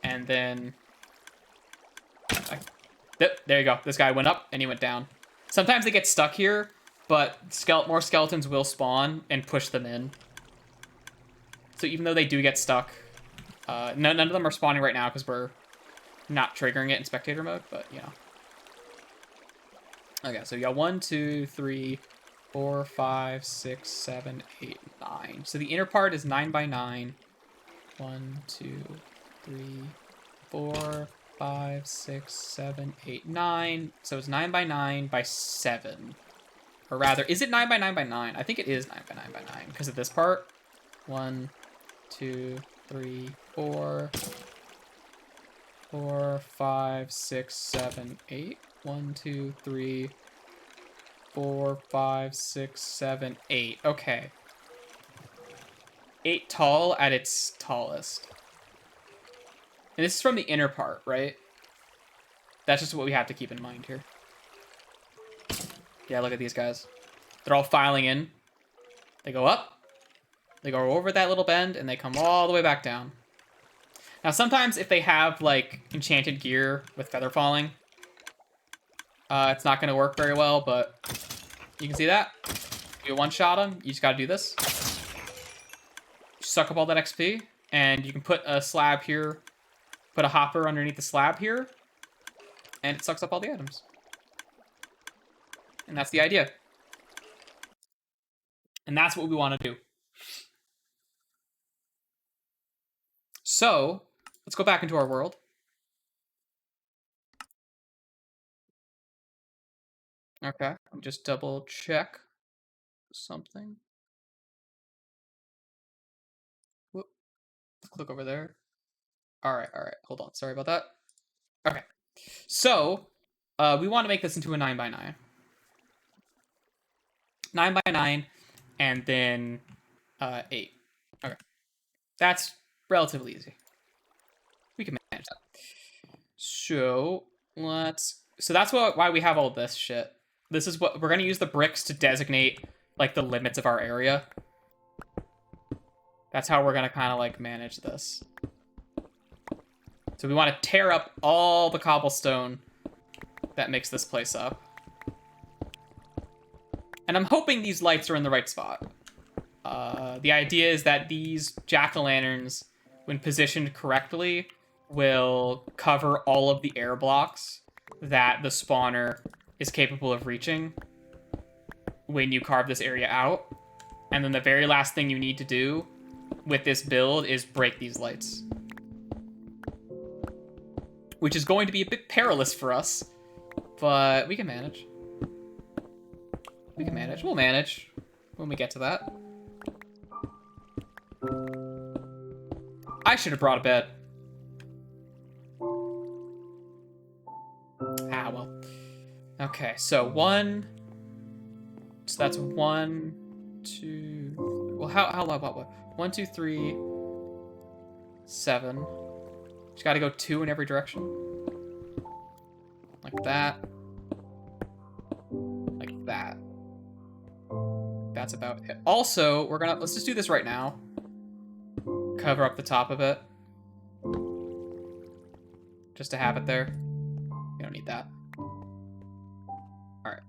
and then there you go. This guy went up and he went down. Sometimes they get stuck here, but more skeletons will spawn and push them in. So even though they do get stuck, none of them are spawning right now because we're not triggering it in spectator mode, but you know. Okay, so you got 1, 2, 3, 4, 5, 6, 7, 8, 9. So the inner part is 9 by 9. 1, 2, 3, 4, 5, 6, 7, 8, 9. So it's 9 by 9 by 7. Or rather, is it 9 by 9 by 9? I think it is 9 by 9 by 9 because of this part. 1, 2, 3, 4, 4, 5, 6, 7, 8. 1, 2, 3, 4, 5, 6, 7, 8. Okay. 8 tall at its tallest. And this is from the inner part, right? That's just what we have to keep in mind here. Yeah, look at these guys. They're all filing in. They go up. They go over that little bend, and they come all the way back down. Now, sometimes if they have, like, enchanted gear with feather falling, it's not going to work very well, but you can see that. You one-shot them. You just got to do this. Suck up all that XP, and you can put a slab here, put a hopper underneath the slab here, and it sucks up all the items. And that's the idea. And that's what we want to do. So, let's go back into our world. Okay, I'll just double check something. Whoop. Click over there. All right. Hold on. Sorry about that. Okay. So, we want to make this into a 9 by 9. 9 by 9, and then 8. Okay. That's relatively easy. We can manage that. So, that's why we have all this shit. This is what we're going to use the bricks to designate, like, the limits of our area. That's how we're going to kind of, like, manage this. So we want to tear up all the cobblestone that makes this place up. And I'm hoping these lights are in the right spot. The idea is that these jack-o'-lanterns, when positioned correctly, will cover all of the air blocks that the spawner is capable of reaching when you carve this area out. And then the very last thing you need to do with this build is break these lights. Which is going to be a bit perilous for us, but we can manage. We can manage. We'll manage when we get to that. I should have brought a bed. Ah, well. Okay, so one. So that's 1, 2. Well, how low? What? 1, 2, 3, 7. Just gotta go 2 in every direction. Like that. Like that. That's about it. Also, let's just do this right now. Cover up the top of it. Just to have it there. You don't need that. Alright.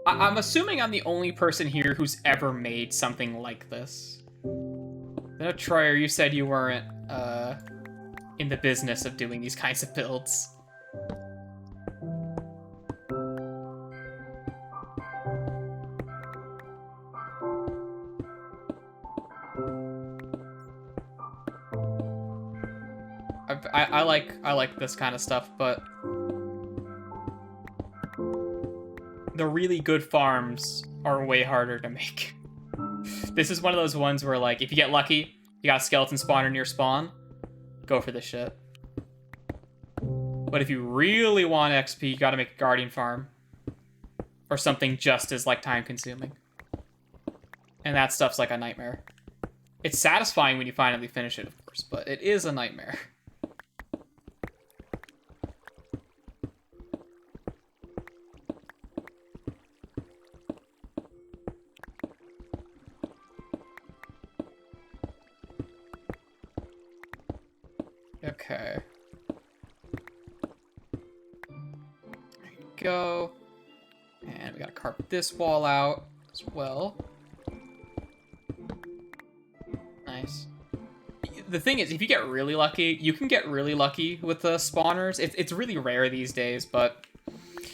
I'm assuming I'm the only person here who's ever made something like this. No, Troyer, you said you weren't in the business of doing these kinds of builds. I like this kind of stuff, but the really good farms are way harder to make. This is one of those ones where, like, if you get lucky, you got a skeleton spawner near spawn, go for this shit. But if you really want XP, you gotta make a guardian farm. Or something just as, like, time-consuming. And that stuff's like a nightmare. It's satisfying when you finally finish it, of course, but it is a nightmare. Okay. There you go. And we gotta carve this wall out as well. Nice. The thing is, if you get really lucky, you can get really lucky with the spawners. It's really rare these days, but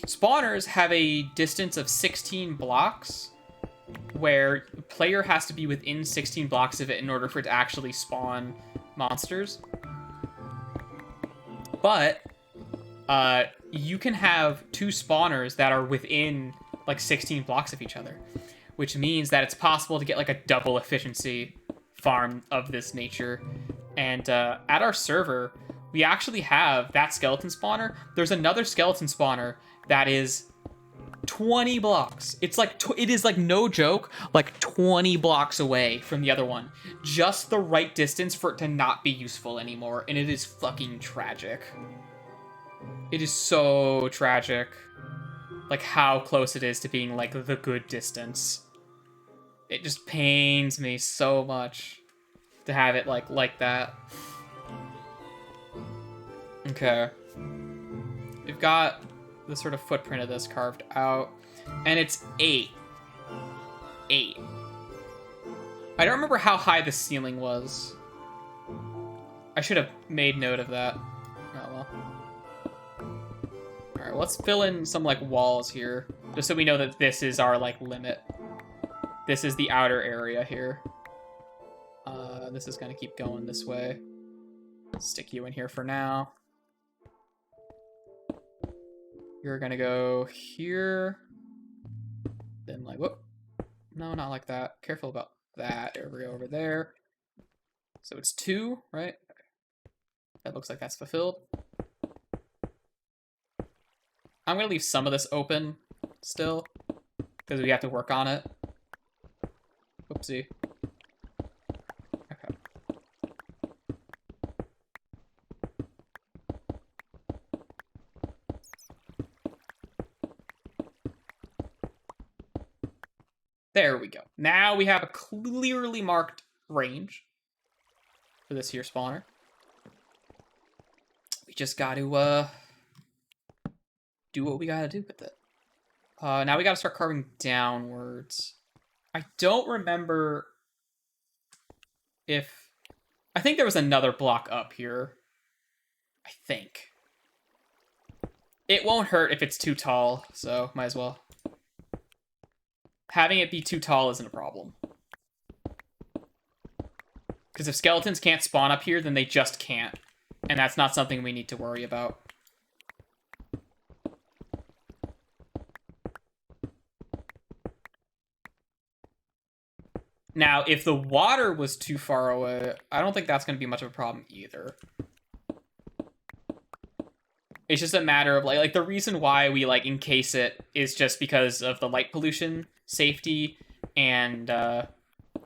spawners have a distance of 16 blocks, where the player has to be within 16 blocks of it in order for it to actually spawn monsters. But you can have 2 spawners that are within like 16 blocks of each other, which means that it's possible to get like a double efficiency farm of this nature. And at our server, we actually have that skeleton spawner. There's another skeleton spawner that is 20 blocks. It's like, it is like no joke, like 20 blocks away from the other one. Just the right distance for it to not be useful anymore. And it is fucking tragic. It is so tragic. Like how close it is to being like the good distance. It just pains me so much to have it like that. Okay. We've got the sort of footprint of this carved out, and it's 8. 8. I don't remember how high the ceiling was. I should have made note of that. Oh well. Alright, let's fill in some like walls here, just so we know that this is our like limit. This is the outer area here. This is gonna keep going this way. Stick you in here for now. You're gonna go here. Then like, whoop. No, not like that. Careful about that area over there. So it's 2, right? That looks like that's fulfilled. I'm gonna leave some of this open still, because we have to work on it. Oopsie. Okay. There we go. Now we have a clearly marked range for this here spawner. We just got to do what we got to do with it. Now we got to start carving downwards. I don't remember if... I think there was another block up here. I think. It won't hurt if it's too tall, so might as well. Having it be too tall isn't a problem. Because if skeletons can't spawn up here, then they just can't. And that's not something we need to worry about. Now, if the water was too far away, I don't think that's going to be much of a problem either. It's just a matter of, like the reason why we, like, encase it is just because of the light pollution, safety, and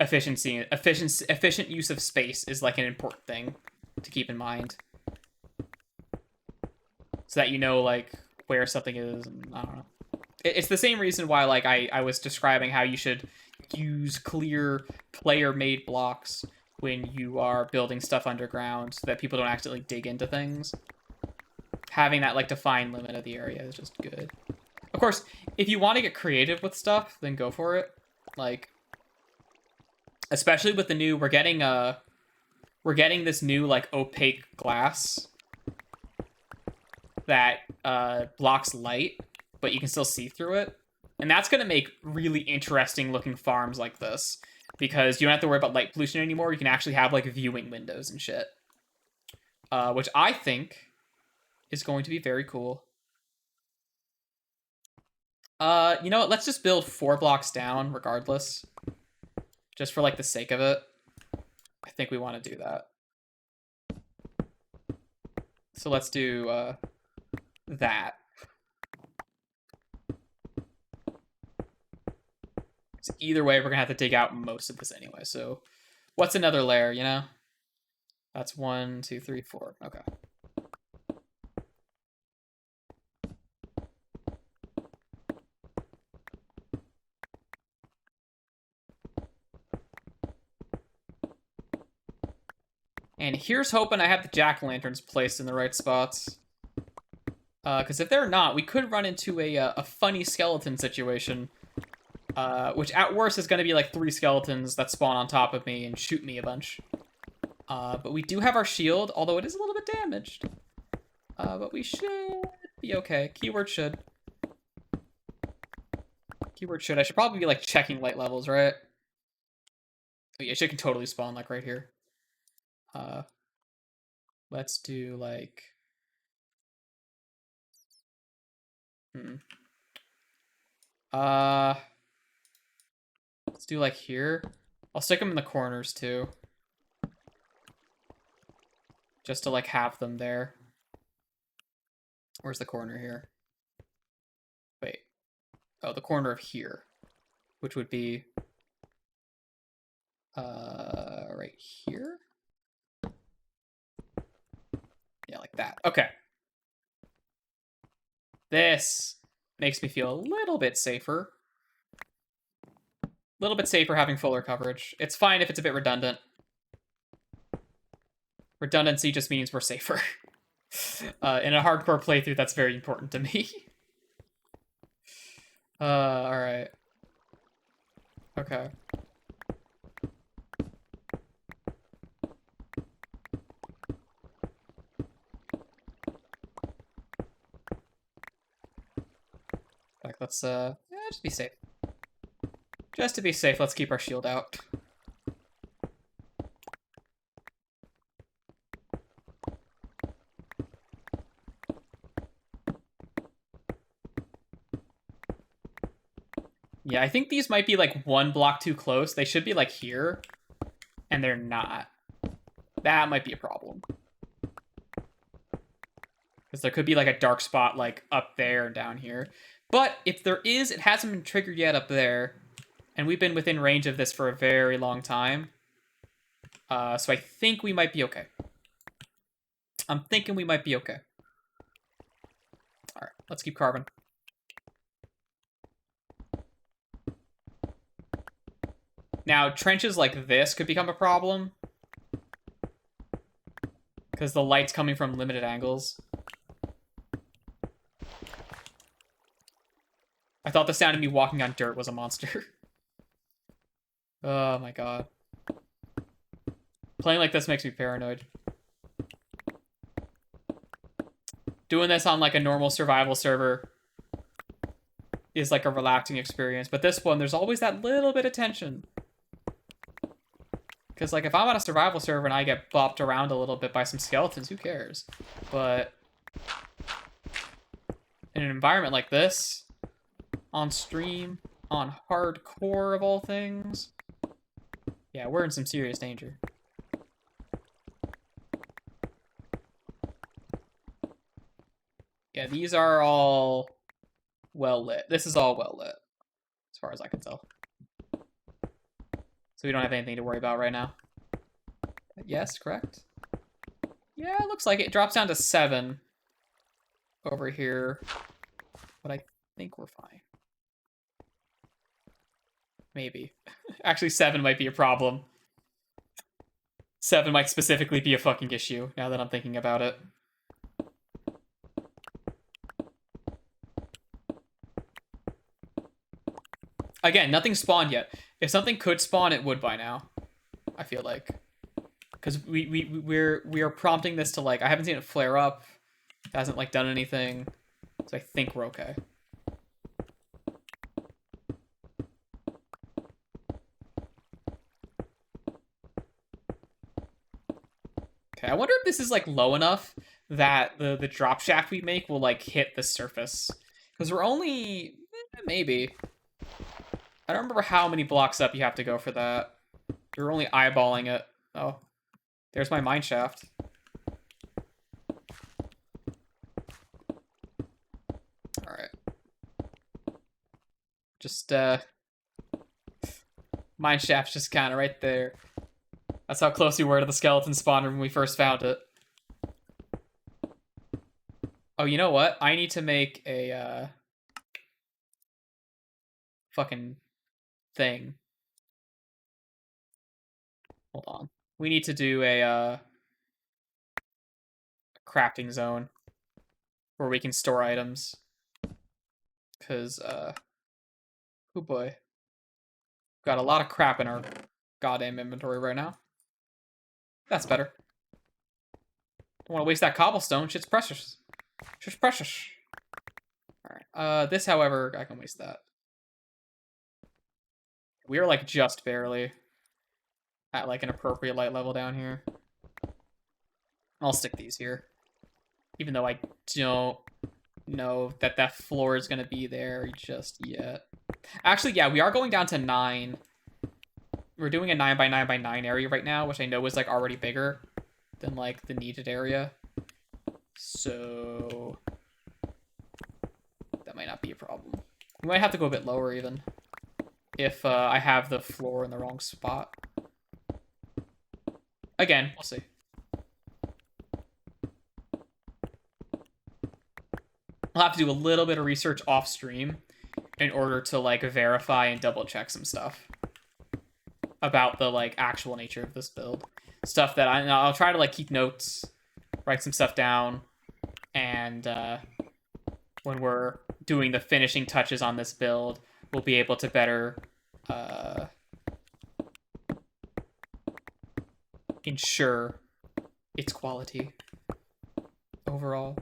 efficient use of space is, like, an important thing to keep in mind. So that you know, like, where something is, and I don't know. It's the same reason why, like, I was describing how you should use clear player-made blocks when you are building stuff underground so that people don't accidentally dig into things. Having that, like, defined limit of the area is just good. Of course, if you want to get creative with stuff, then go for it. Like, especially with the new, we're getting this new, like, opaque glass that blocks light, but you can still see through it. And that's going to make really interesting looking farms like this, because you don't have to worry about light pollution anymore. You can actually have, like, viewing windows and shit. Which I think is going to be very cool. You know what? Let's just build 4 blocks down regardless. Just for, like, the sake of it. I think we want to do that. So let's do that. So either way, we're going to have to dig out most of this anyway. So what's another layer, you know? That's 1, 2, 3, 4. Okay. And here's hoping I have the jack-o'-lanterns placed in the right spots. Because if they're not, we could run into a funny skeleton situation. Which at worst is going to be like 3 skeletons that spawn on top of me and shoot me a bunch. But we do have our shield, although it is a little bit damaged. But we should be okay. Keyword should. Keyword should. I should probably be like checking light levels, right? Oh yeah, she can totally spawn like right here. Let's do like... Let's do like here. I'll stick them in the corners too. Just to like have them there. Where's the corner here? Wait. Oh, the corner of here. Which would be... right here? Yeah, like that. Okay. This makes me feel a little bit safer. A little bit safer having fuller coverage. It's fine if it's a bit redundant. Redundancy just means we're safer. In a hardcore playthrough, that's very important to me. Alright. Okay. Like, let's, yeah, just be safe. Just to be safe, let's keep our shield out. Yeah, I think these might be, like, 1 block too close. They should be, like, here. And they're not. That might be a problem. Because there could be, like, a dark spot, like, up there and down here. But if there is, it hasn't been triggered yet up there. And we've been within range of this for a very long time. So I think we might be okay. I'm thinking we might be okay. Alright, let's keep carving. Now, trenches like this could become a problem. Because the light's coming from limited angles. I thought the sound of me walking on dirt was a monster. Oh my god. Playing like this makes me paranoid. Doing this on like a normal survival server is like a relaxing experience. But this one, there's always that little bit of tension. Because like if I'm on a survival server and I get bopped around a little bit by some skeletons, who cares? But in an environment like this, on stream, on hardcore of all things, yeah, we're in some serious danger. Yeah, these are all well lit. This is all well lit, as far as I can tell. So we don't have anything to worry about right now. Yes, correct? Yeah, it looks like it drops down to 7 over here. But I think we're fine. Maybe. Actually, 7 might be a problem. 7 might specifically be a fucking issue, now that I'm thinking about it. Again, nothing spawned yet. If something could spawn, it would by now. I feel like. Because we are prompting this to, like, I haven't seen it flare up. It hasn't, like, done anything. So I think we're okay. Okay, I wonder if this is, like, low enough that the drop shaft we make will, like, hit the surface. Because we're only... maybe. I don't remember how many blocks up you have to go for that. You're only eyeballing it. Oh. There's my mine shaft. Alright. Just, mine shaft's just kind of right there. That's how close we were to the skeleton spawner when we first found it. Oh, you know what? I need to make a, fucking thing. Hold on. We need to do a crafting zone where we can store items. Because, oh boy. Got a lot of crap in our goddamn inventory right now. That's better. Don't want to waste that cobblestone. Shit's precious. Shit's precious. Alright. This, however, I can waste that. We are, like, just barely at, like, an appropriate light level down here. I'll stick these here. Even though I don't know that that floor is going to be there just yet. Actually, yeah, we are going down to 9. We're doing a 9x9x9 area right now, which I know is, like, already bigger than, like, the needed area. So that might not be a problem. We might have to go a bit lower, even, if I have the floor in the wrong spot. Again, we'll see. I'll have to do a little bit of research off stream in order to, like, verify and double check some stuff about the, like, actual nature of this build. Stuff that I'll try to, like, keep notes, write some stuff down, and when we're doing the finishing touches on this build, we'll be able to better ensure its quality overall.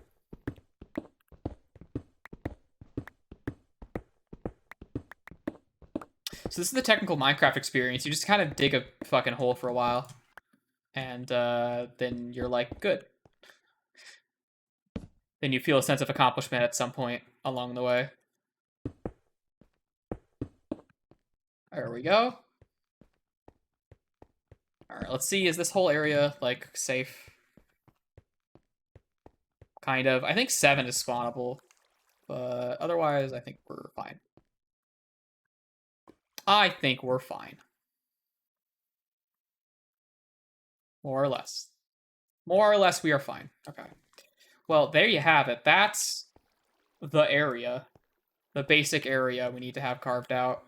So this is the technical Minecraft experience. You just kind of dig a fucking hole for a while, and then you're like, good. Then you feel a sense of accomplishment at some point along the way. There we go. Alright, let's see. Is this whole area, like, safe? Kind of. I think 7 is spawnable, but otherwise, I think we're fine. I think we're fine. More or less. More or less, we are fine. Okay. Well, there you have it. That's the area. The basic area we need to have carved out.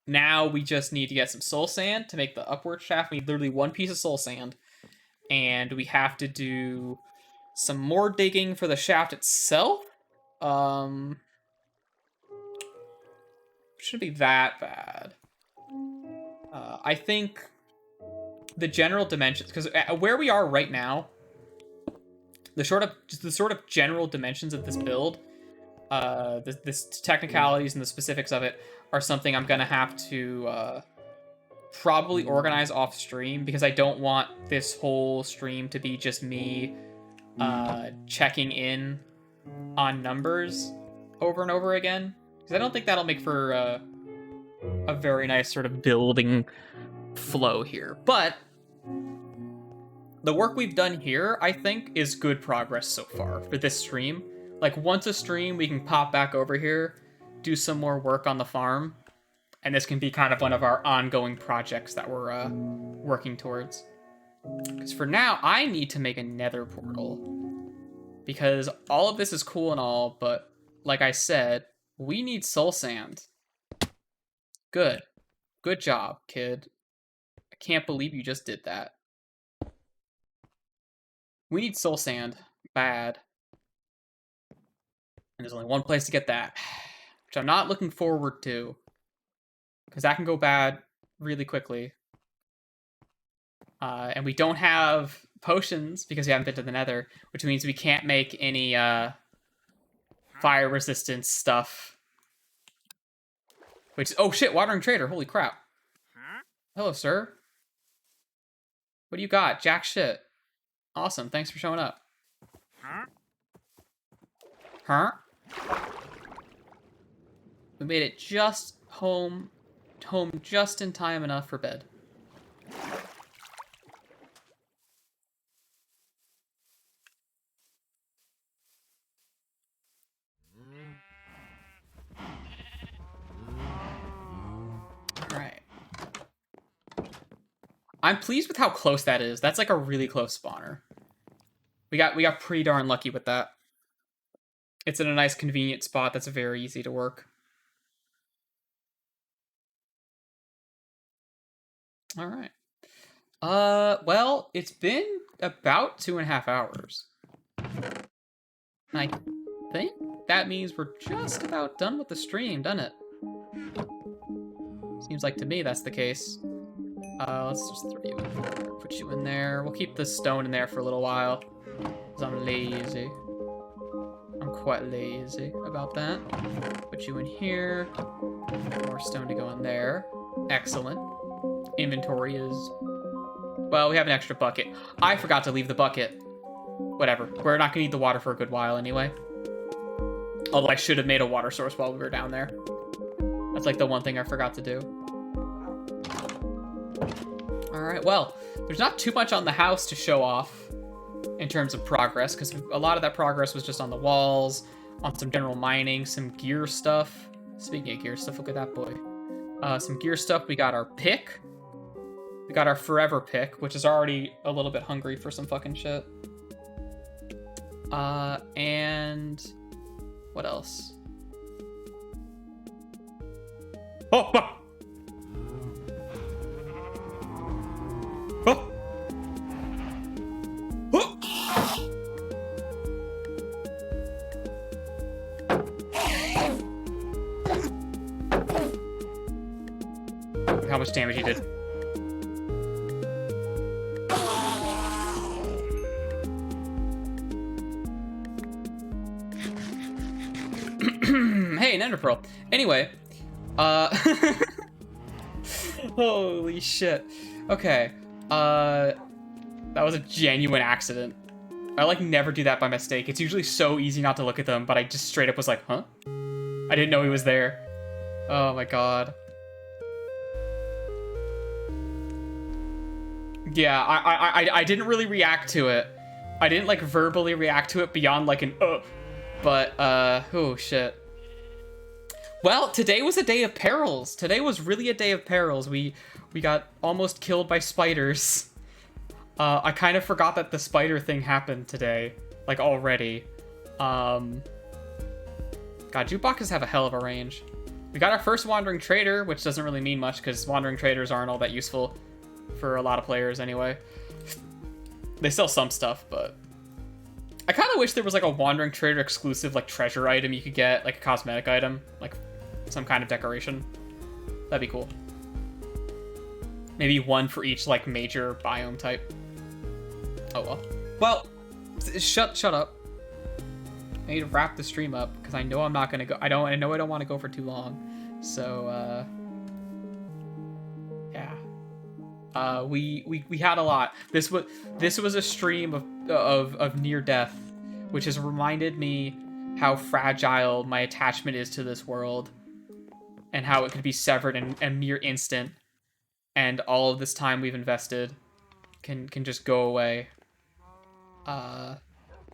Now we just need to get some soul sand to make the upward shaft. We need literally 1 piece of soul sand. And we have to do some more digging for the shaft itself. Shouldn't be that bad. I think the general dimensions, because where we are right now, the sort of general dimensions of this build, the technicalities and the specifics of it are something I'm gonna have to probably organize off stream, because I don't want this whole stream to be just me checking in on numbers over and over again, because I don't think that'll make for a very nice sort of building flow here. But the work we've done here, I think, is good progress so far for this stream. Like, once a stream, we can pop back over here, do some more work on the farm, and this can be kind of one of our ongoing projects that we're working towards. Because for now, I need to make a Nether Portal, because all of this is cool and all, but like I said, we need soul sand. Good. Good job, kid. I can't believe you just did that. We need soul sand. Bad. And there's only one place to get that, which I'm not looking forward to, because that can go bad really quickly. And we don't have potions because we haven't been to the Nether, which means we can't make any fire resistance stuff. Which, oh shit, Watering Trader, holy crap. Hello, sir. What do you got? Jack shit. Awesome, thanks for showing up. Huh? We made it just home just in time enough for bed. Alright. I'm pleased with how close that is. That's like a really close spawner. We got pretty darn lucky with that. It's in a nice convenient spot that's very easy to work. Alright. Well, it's been about 2.5 hours. I think that means we're just about done with the stream, doesn't it? Seems like to me that's the case. Let's just throw you in there, put you in there. We'll keep the stone in there for a little while, because I'm lazy. I'm quite lazy about that. Put you in here. More stone to go in there. Excellent. Inventory is... Well, we have an extra bucket. I forgot to leave the bucket. Whatever. We're not gonna need the water for a good while anyway. Although I should have made a water source while we were down there. That's like the one thing I forgot to do. Alright, well, there's not too much on the house to show off in terms of progress, because a lot of that progress was just on the walls, on some general mining, some gear stuff. Speaking of gear stuff, look at that boy. Some gear stuff. We got our pick. We got our forever pick, which is already a little bit hungry for some fucking shit. And what else? Oh! Oh! Oh! Oh! Look how much damage he did. Hey, Nether Pearl. Anyway, holy shit. Okay, that was a genuine accident. I like never do that by mistake. It's usually so easy not to look at them, but I just straight up was like, huh? I didn't know he was there. Oh my god. Yeah, I didn't really react to it. I didn't like verbally react to it beyond like an but oh shit. Well, today was a day of perils. Today was really a day of perils. We got almost killed by spiders. I kind of forgot that the spider thing happened today, like already. God, jukeboxes have a hell of a range. We got our first Wandering Trader, which doesn't really mean much because Wandering Traders aren't all that useful for a lot of players anyway. They sell some stuff, but I kind of wish there was like a Wandering Trader exclusive like treasure item you could get, like a cosmetic item, like some kind of decoration. That'd be cool. Maybe one for each like major biome type. Oh well. Well, shut up. I need to wrap the stream up because I know I'm not gonna go. I know I don't want to go for too long. So yeah. We had a lot. This was a stream of near death, which has reminded me how fragile my attachment is to this world, and how it could be severed in a mere instant, and all of this time we've invested can just go away.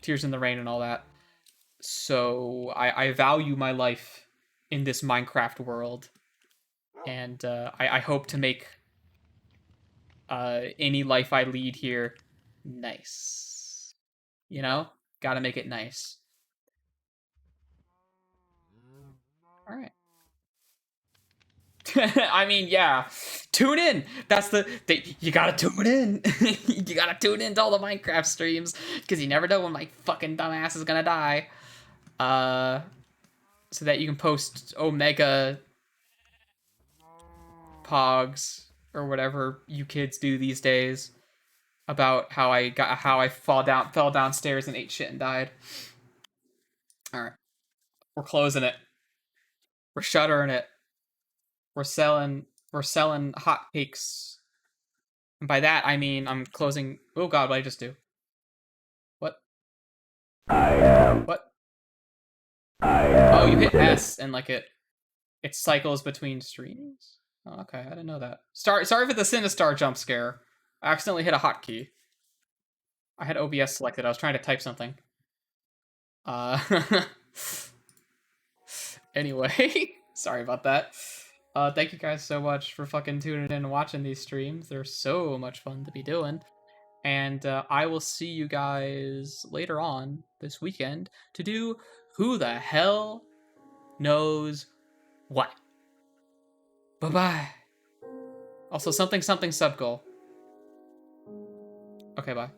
Tears in the Rain and all that. So I value my life in this Minecraft world, and I hope to make any life I lead here nice. You know? Gotta make it nice. Alright. I mean, yeah. Tune in! That's you gotta tune in! You gotta tune in to all the Minecraft streams, because you never know when my fucking dumbass is gonna die. So that you can post Omega Pogs or whatever you kids do these days about how I fell downstairs and ate shit and died. All right, we're closing it. We're shuttering it. We're selling hot cakes. And by that I mean I'm closing. Oh God, what did I just do? What? What? Oh, you hit S and like it cycles between streams. Oh, okay, I didn't know that. Sorry for the Sinistar jump scare. I accidentally hit a hotkey. I had OBS selected. I was trying to type something. Anyway, sorry about that. Thank you guys so much for fucking tuning in and watching these streams. They're so much fun to be doing. And I will see you guys later on this weekend to do Who the Hell Knows What. Bye-bye. Also, something sub goal. Okay, bye.